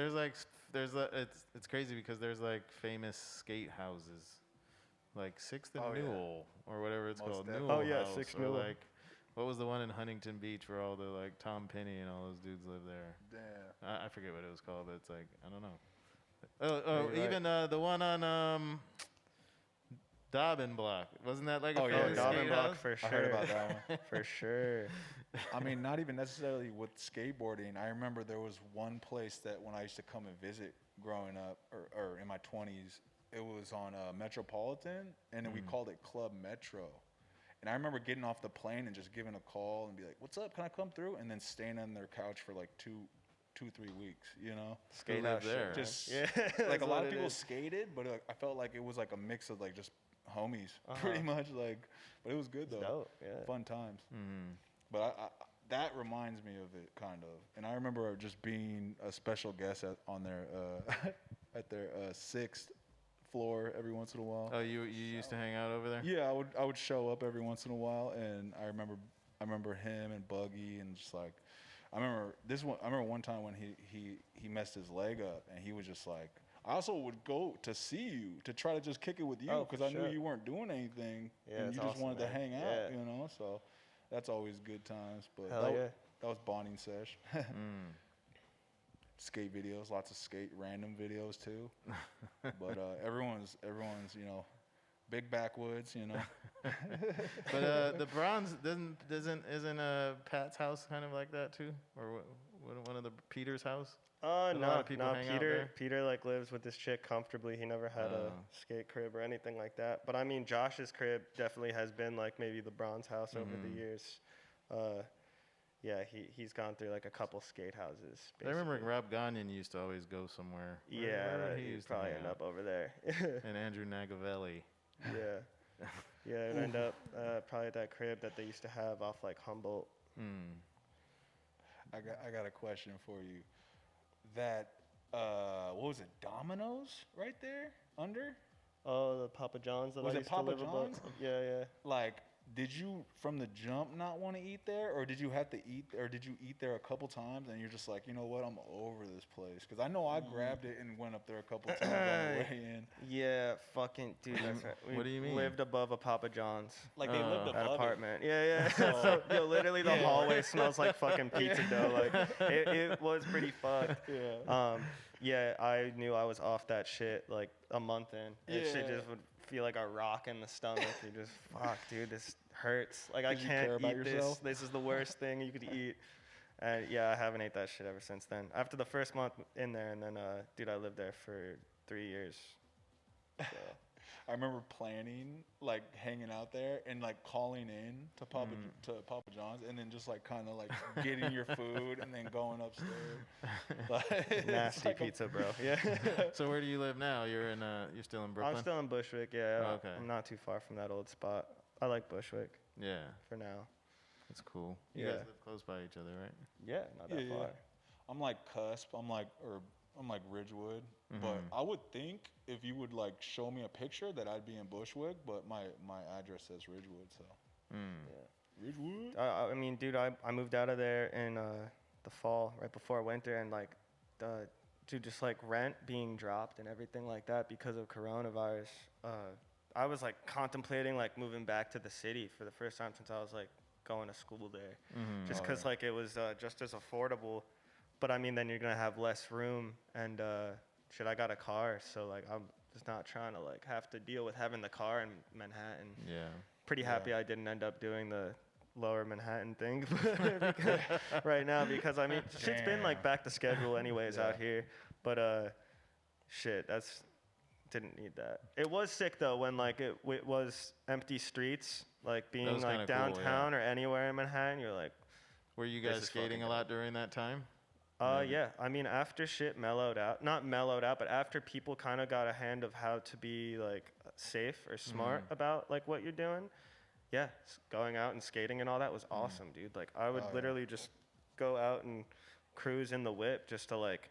it's crazy because there's like famous skate houses, like 6th and Oh, yeah. Newell or whatever it's Most called. definitely. Newell Oh, yeah, House, 6th or Newell. like what was the one in Huntington Beach where all the like Tom Penny and all those dudes live there? Damn. I forget what it was called, but it's like I don't know. Oh, you're even the one on Dobbin Block, wasn't that like a Oh, yeah, famous yeah. Dobbin skate Block house? for sure. I heard about that one. For sure. I mean, not even necessarily with skateboarding. I remember there was one place that when I used to come and visit growing up, or in my 20s, it was on Metropolitan, and then we called it Club Metro. And I remember getting off the plane and just giving a call and be like, "What's up? Can I come through?" And then staying on their couch for like 2-3 weeks, you know? Skate lived house shit, there? man. Just yeah, like that's a lot what of it people is. skated, but I felt like it was like a mix of like just homies, pretty much. Like, but it was good though. Dope, yeah. Fun times. But I that reminds me of it kind of. And I remember just being a special guest on their at their 6th floor every once in a while. Oh, you used to hang out over there? Yeah, I would show up every once in a while, and I remember him and Buggy, and just like I remember one time when he messed his leg up, and he was just like, I also would go to see you to try to just kick it with you Oh, because for I knew sure. you weren't doing anything, Yeah, and it's you just awesome, wanted to man. hang out, Yeah. you know. So that's always good times. But Hell yeah. that was bonding sesh. Skate videos, lots of random videos too. But everyone's big backwoods, But the bronze isn't Pat's house kind of like that too, or one of the Peter's house? A No, lot of people no. hang out there? Peter like lives with this chick comfortably. He never had a skate crib or anything like that. But I mean, Josh's crib definitely has been like maybe the bronze house over the years. Yeah, he's gone through like a couple skate houses. I remember basically. Rob Gagnon used to always go somewhere. Yeah, Wherever he he'd used to probably hang end out. up over there. And Andrew Nagavelli. Yeah, yeah, it'd end up probably at that crib that they used to have off like Humboldt. I got a question for you. That what was it? Domino's right there under? Oh, the Papa John's that Was I it used Papa to live above. John's? Yeah, yeah. Like, did you from the jump not want to eat there, or did you have to eat, or did you eat there a couple times and you're just like, you know what, I'm over this place? Because I know I grabbed it and went up there a couple times on the way in. Yeah, fucking dude. That's right. We What do you mean? lived above a Papa John's. Like they lived That above apartment. Yeah, yeah. So, yo, literally the hallway smells like fucking pizza dough. Like, it was pretty fucked. Yeah. Yeah, I knew I was off that shit like a month in. It shit Yeah. just would feel like a rock in the stomach. You just, fuck, dude, this hurts. Like, I Did you care can't about eat yourself? this. This is the worst thing you could eat. And yeah, I haven't ate that shit ever since then. After the first month in there, and then, dude, I lived there for 3 years. So. I remember planning, like hanging out there and like calling in to Papa John's, and then just like kind of like getting your food and then going upstairs. Like, Nasty like pizza, bro. Yeah. So where do you live now? You're still in Brooklyn? I'm still in Bushwick, yeah. Oh, okay. I'm not too far from that old spot. I like Bushwick Yeah, for now. that's cool. You Yeah. guys live close by each other, right? Yeah, not that Yeah. far. I'm like cusp. I'm like Ridgewood. But I would think if you would like show me a picture that I'd be in Bushwick, but my address says Ridgewood, so. Yeah. Ridgewood. I mean, dude, I moved out of there in the fall, right before winter, and like, dude, just like rent being dropped and everything like that because of coronavirus. I was like contemplating like moving back to the city for the first time since I was like going to school there, just because like it was just as affordable. But I mean, then you're gonna have less room, and shit, I got a car, so like I'm just not trying to like have to deal with having the car in Manhattan. Yeah. Pretty happy I didn't end up doing the lower Manhattan thing right now, because I mean, shit's been like back to schedule anyways out here. But shit, didn't need that. It was sick though when like it was empty streets, like being was like kinda cool, downtown or anywhere in Manhattan. You're like, Were you This guys is skating fucking a lot during that time? yeah. I mean, after shit not mellowed out, but after people kind of got a hand of how to be like safe or smart about like what you're doing, yeah, going out and skating and all that was awesome, dude. Like I would literally just go out and cruise in the whip just to like,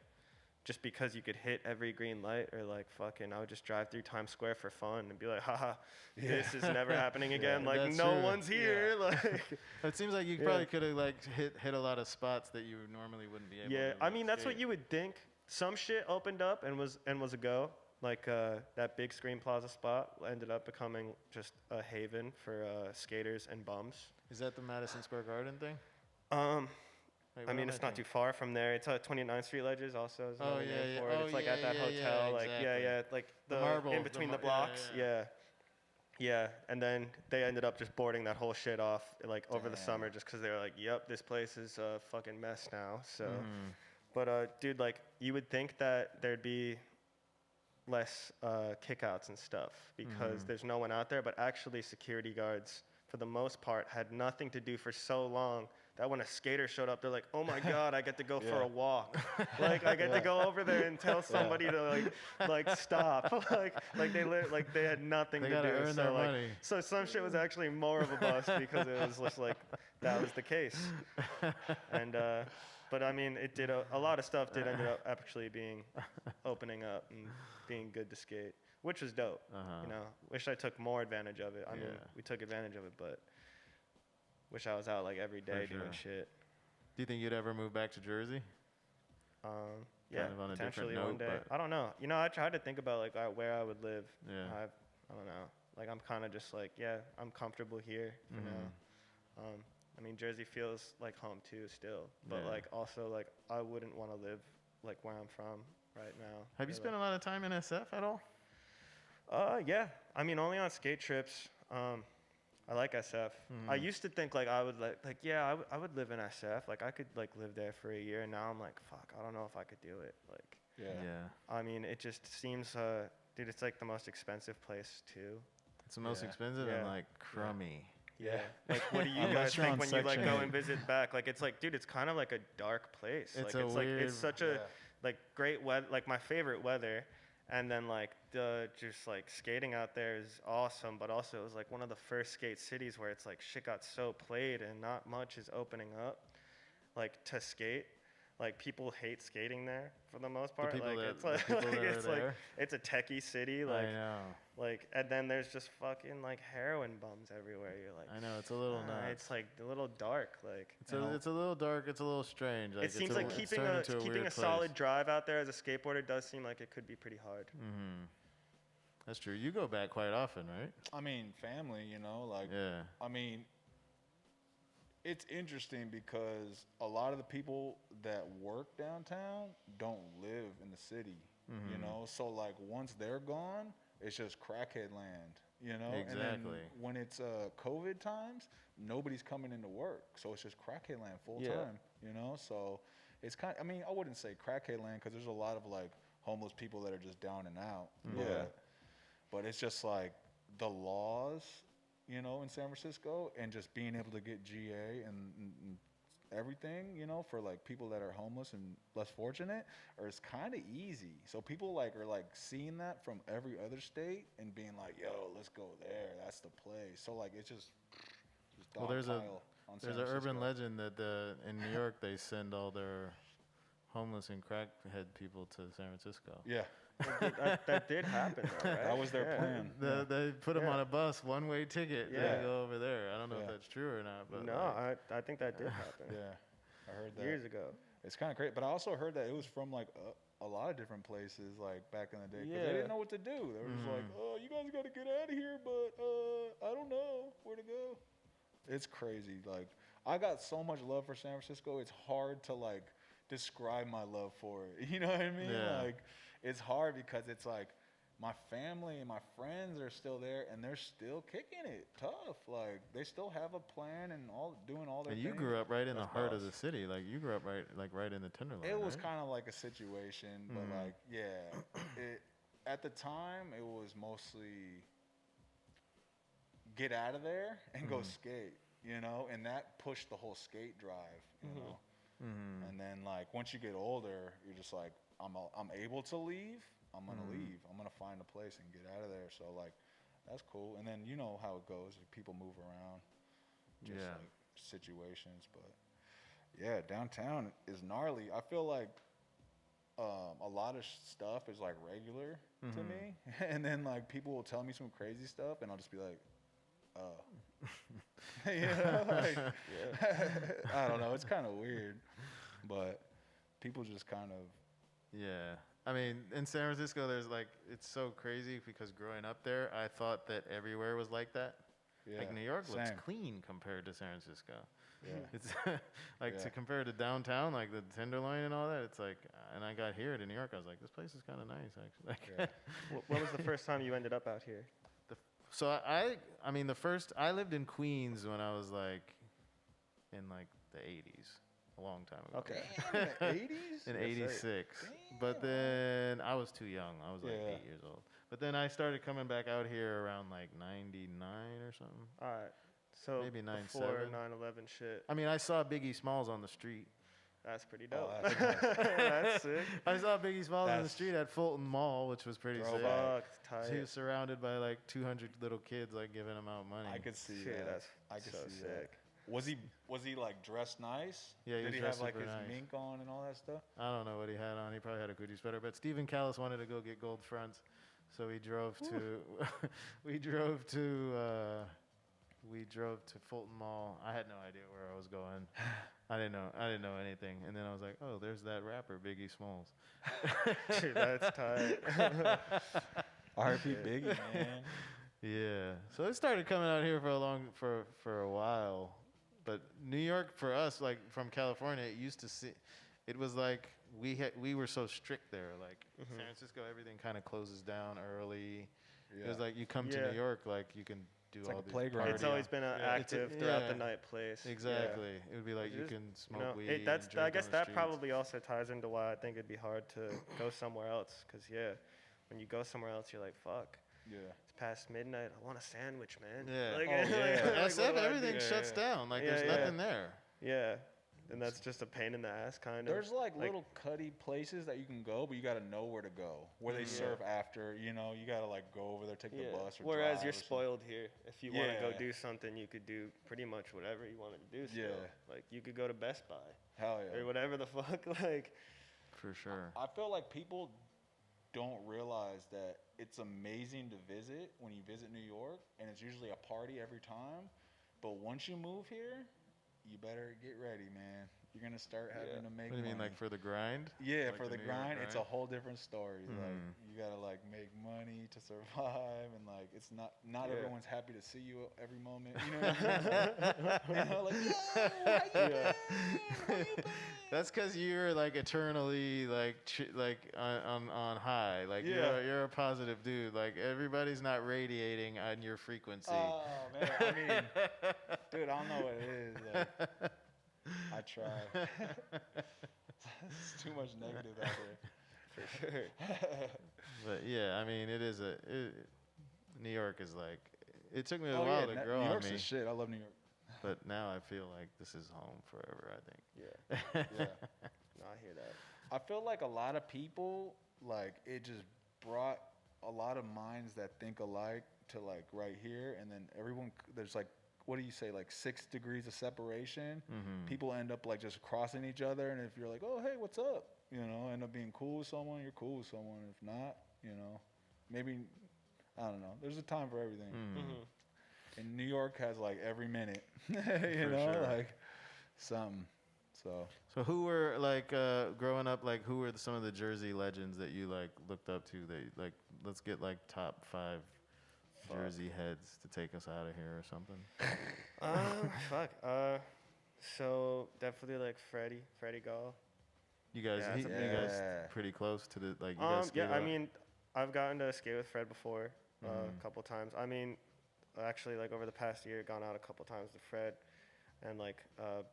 just because you could hit every green light, or like fucking, I would just drive through Times Square for fun and be like, haha, this is never happening again. Like That's no true. one's here. Like. It seems like you probably could have like hit a lot of spots that you normally wouldn't be able to. Yeah, I like, mean that's what skate. you would think. Some shit opened up and was a go. Like that big Screen Plaza spot ended up becoming just a haven for skaters and bums. Is that the Madison Square Garden thing? Wait, I what mean, am it's not too far from there. It's 29th Street Ledges also. Is Oh, another yeah, name yeah. for it. Oh, it's like yeah, at that yeah, hotel, yeah, like exactly. like The marble, in the between mar- the blocks, yeah. yeah. And then they ended up just boarding that whole shit off like over the summer, just because they were like, "Yep, this place is a fucking mess now." So, but dude, like you would think that there'd be less kickouts and stuff because there's no one out there, but actually security guards for the most part had nothing to do for so long that when a skater showed up, they're like, "Oh my God, I get to go for a walk! Like I get to go over there and tell somebody to like stop! like they had nothing They to gotta do. earn So their like, money. so some shit was actually more of a bust because it was just like that was the case. And but I mean, it did a lot of stuff did end up actually opening up and being good to skate, which was dope. You know, wish I took more advantage of it. I mean, we took advantage of it, but wish I was out like every day doing shit. Do you think you'd ever move back to Jersey? Yeah, Kind of on a different potentially note, one day. but- I don't know. You know, I tried to think about like where I would live. Yeah. I don't know. Like I'm kind of just like, yeah, I'm comfortable here for now. I mean, Jersey feels like home too still, but Yeah. like also like I wouldn't want to live like where I'm from right now. Have you Or, spent a lot of time in SF at all? Yeah. I mean, only on skate trips. I like SF. I used to think like I would yeah, I would live in SF. Like I could like live there for a year. And now I'm like, fuck, I don't know if I could do it. Like, Yeah. I mean, it just seems, dude, it's like the most expensive place too. It's the most Yeah. expensive Yeah. and like crummy. Yeah. Like, what do you Unless guys you're think on when you like Section go 8. and visit back? Like, it's like, dude, it's kind of like a dark place. It's like, a it's like weird- it's such a like great weather, like my favorite weather, and then like the just like skating out there is awesome. But also, it was like one of the first skate cities where it's like shit got so played and not much is opening up, like to skate. Like people hate skating there for the most part. people Like that- it's the like, people that are it's like there? it's a techie city. I Like know. and then there's just fucking like heroin bums everywhere. You're like, I know. It's a little nuts. it's like a little dark. Like It's a little dark. It's a little strange. Like, it seems like keeping a solid drive out there as a skateboarder does seem like it could be pretty hard. That's true. You go back quite often, right? I mean, family, you know, like, Yeah. I mean, it's interesting because a lot of the people that work downtown don't live in the city, you know? So, like, once they're gone, it's just crackhead land, you know? And then Exactly. when it's COVID times, nobody's coming into work. So it's just crackhead land full Yeah. time, you know? So it's kind of, I mean, I wouldn't say crackhead land because there's a lot of, like, homeless people that are just down and out. Yeah. But it's just like the laws, you know, in San Francisco, and just being able to get GA and everything, you know, for like people that are homeless and less fortunate, or it's kind of easy. So people like are like seeing that from every other state and being like, "Yo, let's go there. That's the place." So like it's just Well, dog pile on San there's an urban Francisco. legend that in New York they send all their homeless and crackhead people to San Francisco. Yeah, that did happen, though, right? that was their plan. They put them Yeah. on a bus, one-way ticket. Yeah. They go over there. I don't know if Yeah. that's true or not, but No, like, I think that did happen Yeah, I heard that. years ago. It's kind of great, but I also heard that it was from like a lot of different places, like back in the day, because they Yeah. didn't know what to do. They were just like, "Oh, you guys got to get out of here," but I don't know where to go. It's crazy. Like, I got so much love for San Francisco. It's hard to like describe my love for it. You know what I mean? Yeah. Like, it's hard because it's like my family and my friends are still there, and they're still kicking it tough. Like, they still have a plan and doing all their and you things. grew up right in the That's heart of boss. the city. Like you grew up right in the Tenderloin. It was right? kind of like a situation, but like, yeah, at the time it was mostly get out of there and go skate, you know, and that pushed the whole skate drive, you know. And then like once you get older, you're just like, I'm able to leave. I'm gonna leave. I'm gonna find a place and get out of there. So like, that's cool. And then you know how it goes. Like, people move around, just Yeah. like situations. But yeah, downtown is gnarly. I feel like a lot of stuff is like regular to me, and then like people will tell me some crazy stuff, and I'll just be like, oh, you know, like, I don't know. It's kind of weird, but people just kind of Yeah. I mean, in San Francisco, there's like, it's so crazy because growing up there, I thought that everywhere was like that. yeah. Like New York looks same. clean compared to San Francisco. Yeah. It's like Yeah. to compare to downtown, like the Tenderloin and all that. It's like, and I got here to New York, I was like, this place is kind of nice actually. Like, Yeah. When was the first time you ended up out here? So I mean, I lived in Queens when I was like, in like the 80s, a long time ago. Okay. Damn, in the 80s? In Yes, sir. '86, but then I was too young. I was like Yeah. 8 years old. But then I started coming back out here around like '99 or something. All right. So Maybe before 97. 9/11 shit. I mean, I saw Biggie Smalls on the street. That's pretty Oh, dope. that's nice. That's sick. I saw Biggie Smalls on the That's street at Fulton Mall, which was pretty sick. throwback. Fuck, He tight. was surrounded by like 200 little kids, like giving him out money. I could see Shit, that. that's I could so see sick. that. Was he like dressed nice? Yeah, he Did was he dressed have like super his nice. mink on and all that stuff? I don't know what he had on. He probably had a Gucci sweater. But Stephen Callis wanted to go get gold fronts, so we drove to we drove to Fulton Mall. I had no idea where I was going. I didn't know anything. And then I was like, oh, there's that rapper Biggie Smalls. Dude, that's tight. R.I.P. Biggie, man. Yeah. So it started coming out here for a while. But New York for us, like from California, it was like we were so strict there. Like San Francisco, everything kind of closes down early. Yeah. It was like you come to New York, like you can do It's all like a these playground. parties. It's always been an active throughout the night place. Exactly. It would be like you Just, can smoke weed. I and drink guess on the that streets. probably also ties into why I think it'd be hard to go somewhere else. Cause when you go somewhere else, you're like, fuck. Yeah. It's past midnight. I want a sandwich, man. Yeah. Like, Oh, yeah. like, SF, what do I everything do? shuts down. Like there's Yeah. nothing there. Yeah. And that's just a pain in the ass, kind of. There's like little cutty places that you can go, but you got to know where to go. Where they serve after, you know, you got to like go over there, take the bus or Whereas drive you're or something. spoiled here. If you want to go Yeah. do something, you could do pretty much whatever you wanted to do still. Yeah. Like you could go to Best Buy Hell yeah. or whatever the fuck. Like, For sure. I feel like people don't realize that it's amazing to visit when you visit New York, and it's usually a party every time. But once you move here, you better get ready, man. You're gonna start having to make What do you mean, money. like for the grind? Yeah, Like for the New York grind, it's a whole different story. Like you gotta like make money to survive, and like it's not everyone's happy to see you every moment. You know what I mean? You know, like, yo, how you been? How you been? That's because you're like eternally like on high. Like you're a positive dude. Like everybody's not radiating on your frequency. Oh man, I mean, dude, I don't know what it is. Like, I try. It's too much negative out there. for sure. But yeah, I mean, New York is like. It took me a while to grow New on York's me, the shit. I love New York. but now I feel like this is home forever. I think. Yeah. Yeah. No, I hear that. I feel like a lot of people, like, it just brought a lot of minds that think alike to, like, right here. And then there's, like, what do you say, like 6 degrees of separation? People end up, like, just crossing each other. And if you're like, oh, hey, what's up? You know, end up being cool with someone, you're cool with someone. If not, you know, maybe, I don't know. There's a time for everything. And New York has, like, every minute, you know, sure. like, something. So who were like growing up? Like who were some of the Jersey legends that you like looked up to? That like let's get like top 5 Jersey heads to take us out of here or something. Fuck. So definitely like Freddie Gall. You guys, Yeah, that's you guys pretty close to the like. You guys Yeah, skated I out? mean, I've gotten to skate with Fred before a couple times. I mean, actually, like over the past year, gone out a couple times with Fred. And like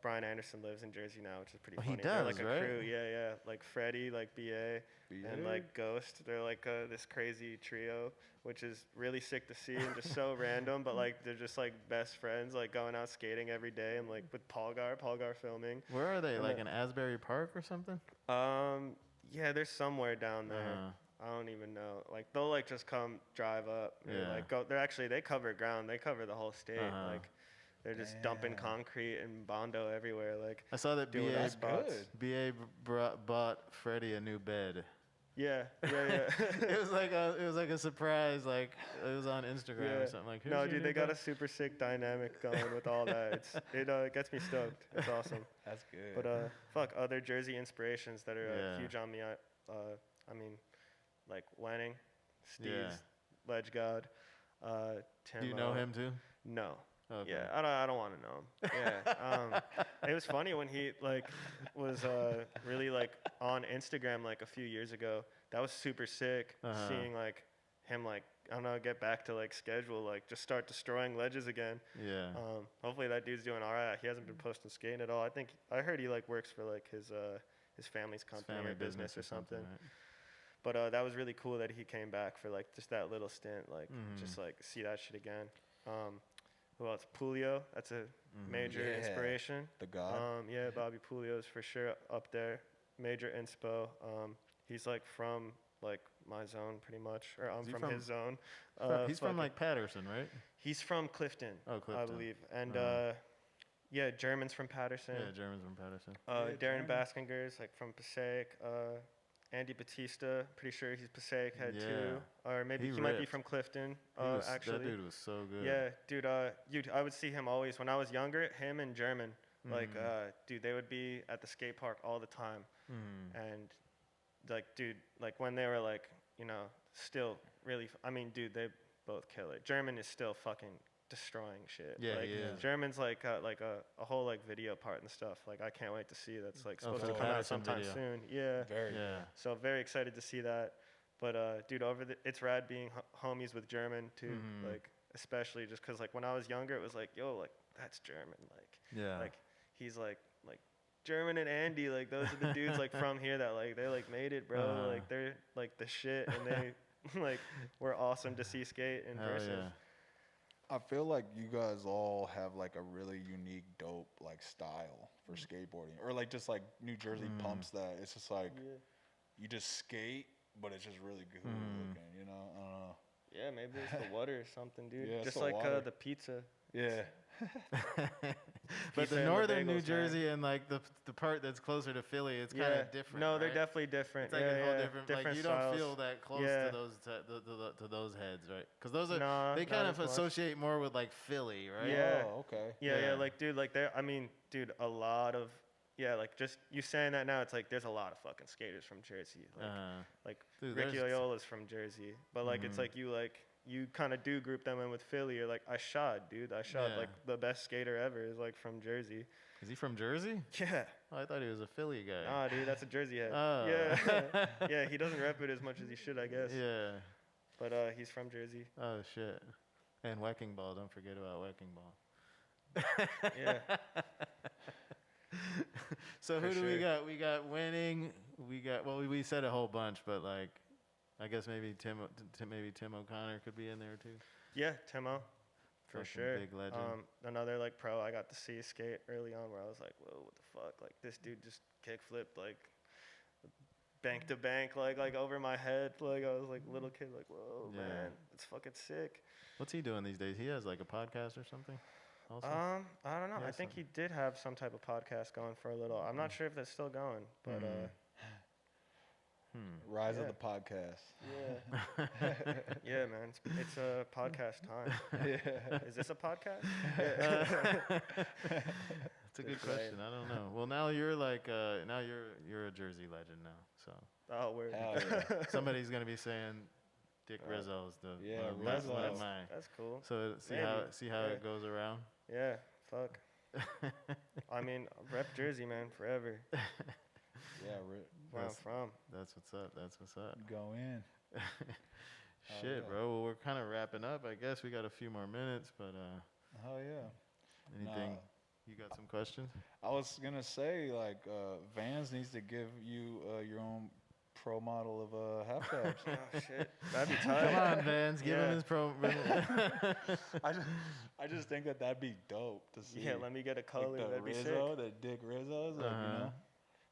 Brian Anderson lives in Jersey now, which is pretty funny. He They're does, like a right? crew, yeah. Like Freddie, like BA, and like Ghost. They're like this crazy trio, which is really sick to see and just so random. But like they're just like best friends, like going out skating every day, and like with Polgar filming. Where are they? Like in Asbury Park or something? Yeah, they're somewhere down there. I don't even know. Like they'll like just come drive up. And, like go. They cover ground. They cover the whole state. Like. They're just dumping concrete and Bondo everywhere. Like I saw that doing BA spots. BA bought Freddie a new bed. Yeah. It was like a surprise. Like it was on Instagram or something. Like no, here's your dude, new they got bed. a super sick dynamic going with all that. It gets me stoked. It's awesome. That's good. But fuck other Jersey inspirations that are Yeah. huge on me. I mean, like Wenning, Steve's, Ledge God, Tim. Do you know him too? No. Okay. Yeah, I don't want to know him. Yeah, it was funny when he like was really like on Instagram like a few years ago. That was super sick seeing like him like I don't know get back to like schedule like just start destroying ledges again. Yeah. Hopefully that dude's doing all right. He hasn't been posting skating at all. I heard he like works for like his family's company Family or business or something. right? But that was really cool that he came back for like just that little stint. Like just like see that shit again. Who else? Pulio. That's a major inspiration. The God. Yeah, Bobby Pulio's for sure up there. Major inspo. He's like from like my zone pretty much, or I'm from his zone. He's from like Patterson, right? He's from Clifton, Oh, Clifton. I believe. And yeah, German's from Patterson. Yeah, Germans from Patterson. Darren Baskingers like from Passaic. Andy Batista. Pretty sure he's Passaic head Yeah. too, or maybe He he might be ripped. from Clifton. That Actually, dude was so good. yeah, dude. I would see him always when I was younger. Him and German, like, dude, they would be at the skate park all the time, and like, dude, like when they were like, still really. I mean, dude, they both kill it. German is still fucking destroying shit. Yeah, like, he is. German's like a whole like video part and stuff. Like, I can't wait to see. That's like supposed for to the come out Patterson sometime video. soon. Yeah. Very. Yeah. So very excited to see that. But dude, it's rad being homies with German too. Like, especially just because like when I was younger, it was like, yo, like that's German. Like, Yeah. like he's like German and Andy, like those are the dudes like from here that like they like made it, bro. Like they're like the shit, and they like were awesome to see skate in Hell person. yeah. I feel like you guys all have like a really unique, dope like style for skateboarding, or like just like New Jersey pumps that it's just like you just skate, but it's just really cool looking, you know? I don't know. Yeah, maybe it's the water or something, dude. Yeah, it's just the like water. the pizza. Yeah. But Pizza the and the northern New bagels, man. Jersey and like the part that's closer to Philly, it's kind of different. No, they're right? definitely different. It's like yeah, a whole yeah. different. Like you styles. don't feel that close Yeah. to those to those heads, right? Because those are No, they not kind as of much. associate more with like Philly, right? Yeah. Oh, okay. Yeah, Yeah. like, dude, like, I mean, dude, a lot of, like, just you saying that now, it's like, there's a lot of fucking skaters from Jersey. Like, like Dude, Ricky there's- Oyola's from Jersey. But, like, it's like, you kind of do group them in with Philly. You're like, Ishad, dude. Ishad, Yeah. like, the best skater ever is, like, from Jersey. Is he from Jersey? Yeah. Oh, I thought he was a Philly guy. Nah, dude, that's a Jersey head. Oh. Yeah. Yeah, he doesn't rep it as much as he should, I guess. Yeah. But he's from Jersey. Oh shit. And Wrecking Ball. Don't forget about Wrecking Ball. Yeah. So For who do we sure. got? We got Winning. We got we said a whole bunch, but like, I guess maybe Tim O'Connor could be in there too. Yeah, Timo. For Fucking sure. big legend. Another like pro I got to see skate early on where I was like, whoa, what the fuck? Like this dude just kick flipped like bank to bank, like over my head. Like I was like little kid, like, whoa, Yeah. man, it's fucking sick. What's he doing these days? He has like a podcast or something. Also. I don't know. Yeah, I think he did have some type of podcast going for a little. I'm not sure if that's still going, but Rise of Yeah. the podcast. yeah. Yeah, man. It's a podcast time. Yeah. Is this a podcast? That's a good question. I don't know. Well, now you're like now you're a Jersey legend now. So Oh, we're Hell yeah. somebody's gonna be saying Dick Rizzo is the Yeah, that's Rizzo. one of mine. That's cool. So see Maybe. how Yeah. it goes around. Yeah, fuck. I mean, rep Jersey, man, forever. Yeah, Where I'm That's- from. That's what's up. That's what's up. go in. Shit, yeah. bro. Well, we're kind of wrapping up. I guess we got a few more minutes, but Hell yeah. anything? Nah. You got some questions? I was gonna say like Vans needs to give you your own pro model of half cabs. Oh, shit. That'd be Come tight. on, Vans. Give him Yeah. his pro. I just think that'd be dope to see. Yeah, let me get a color. like the That'd be Rizzo, sick. the Dick Rizzo's, like, Uh-huh. you know.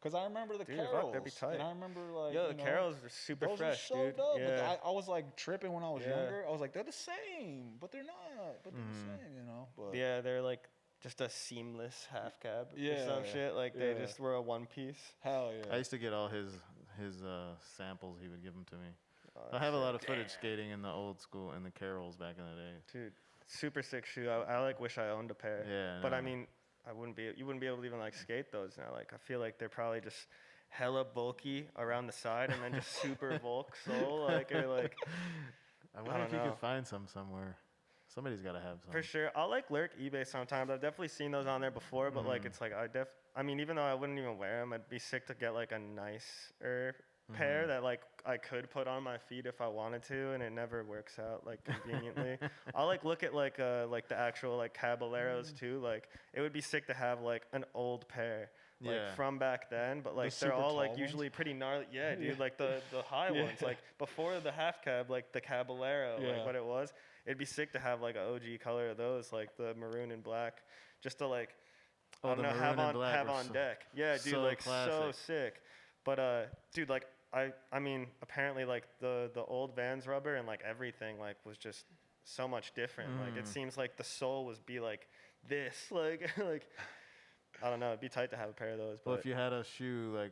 Cause I remember the Dude, fuck, Carols, that'd be tight. and I remember like Yo, you the know, Carols are super those fresh, are so dude. dope. But Yeah. I was like tripping when I was Yeah. younger. I was like, they're the same, but they're not. But they're the same, you know. But Yeah, they're like just a seamless half cab or Yeah, some shit. Like they yeah. just were a one piece. hell yeah. I used to get all his samples. He would give them to me. Oh, I have a sick. lot of footage skating in the old school in the Carols back in the day. Dude, super sick shoe. I like wish I owned a pair. Yeah, But I no. mean, you wouldn't be able to even like skate those now. Like I feel like they're probably just hella bulky around the side and then just super bulk sole. Like or like I wonder don't if you know. could find some somewhere. Somebody's got to have some. for sure. I'll like lurk eBay sometimes. I've definitely seen those on there before, but like it's like I mean, even though I wouldn't even wear them, I'd be sick to get like a nicer pair that like I could put on my feet if I wanted to, and it never works out like conveniently. I'll like look at like the actual like Caballeros too. Like it would be sick to have like an old pair. Like Yeah. from back then, but like they're super all tall like ones? usually pretty gnarly. Yeah, dude, like the high Yeah. ones, like before the half cab, like the Caballero, Yeah. like what it was. It'd be sick to have like an OG color of those, like the maroon and black, just to like Oh, I don't the know, maroon have and on black have were on so- deck. Yeah, dude, so like so classic. sick. But dude, like I mean, apparently like the old Vans rubber and like everything like was just so much different. Like it seems like the sole was be like this, like like I don't know. It'd be tight to have a pair of those. But Well, if you had a shoe, like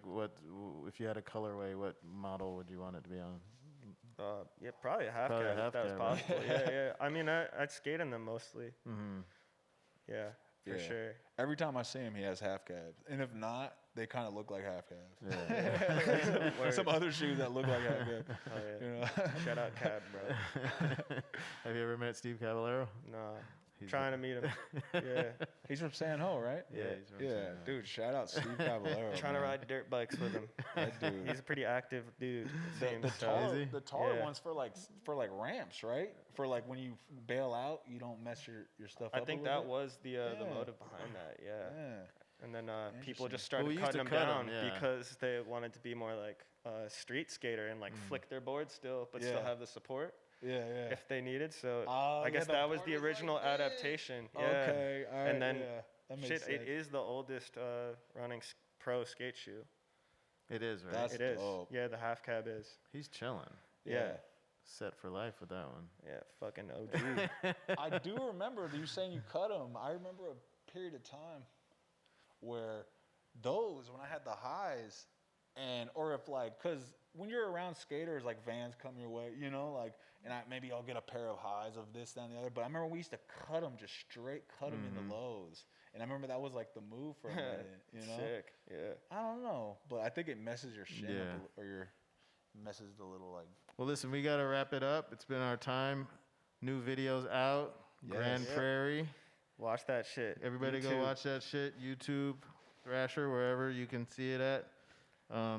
if you had a colorway, what model would you want it to be on? yeah, probably a half Probably a cab half if that was cab, right? possible. Yeah. I mean, I'd skate in them mostly. Mm-hmm. Yeah, for Yeah. sure. Every time I see him, he has half cabs, and if not, they kind of look like half cabs. Yeah. Word. Some other shoes that look like half cabs. Oh, yeah. You know? Shout out Cab, bro. Have you ever met Steve Caballero? Nah, He's trying to meet him. Yeah, He's from San Ho, right? Yeah, he's from Yeah, San Ho. dude. Shout out Steve Caballero. trying to man. ride dirt bikes with him. That dude. He's a pretty active dude. It The seems, so- tar, Is he? the tar Yeah. one's for like ramps, right? For like when you bail out, you don't mess your stuff I up. think a that little was the Yeah. motive behind that. bit. Yeah. Yeah. And then people Interesting. just started we used cutting to them cut 'em, down yeah. because they wanted to be more like a street skater and like flick their board still, but still Yeah. have the support Yeah, yeah. if they needed. So Oh, I yeah, guess the that was board the is like original this. adaptation. Yeah. Okay, all right. And then yeah, that makes shit, sense. it is the oldest running pro skate shoe. It is, right? That's It is. dope. Yeah, the half cab is. He's chilling. Yeah. Set for life with that one. Yeah, fucking OG. I do remember you saying you cut them. I remember a period of time where those, when I had the highs, or if like, cause when you're around skaters, like vans come your way, you know, like, and maybe I'll get a pair of highs of this, that, and the other. But I remember we used to cut them, just straight cut them in the lows. And I remember that was like the move for a minute, you know? Sick. Yeah. I don't know, but I think it messes your shin Yeah. up or messes the little like. Well, listen, we got to wrap it up. It's been our time. New videos out. Yes. Grand Yep. Prairie. Watch that shit. Everybody go YouTube. watch that shit. YouTube, Thrasher, wherever you can see it at.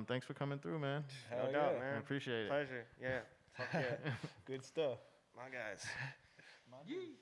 Thanks for coming through, man. No Hell doubt, yeah. I man. appreciate it. Pleasure. Yeah. Fuck yeah. Good stuff. My guys. My dude.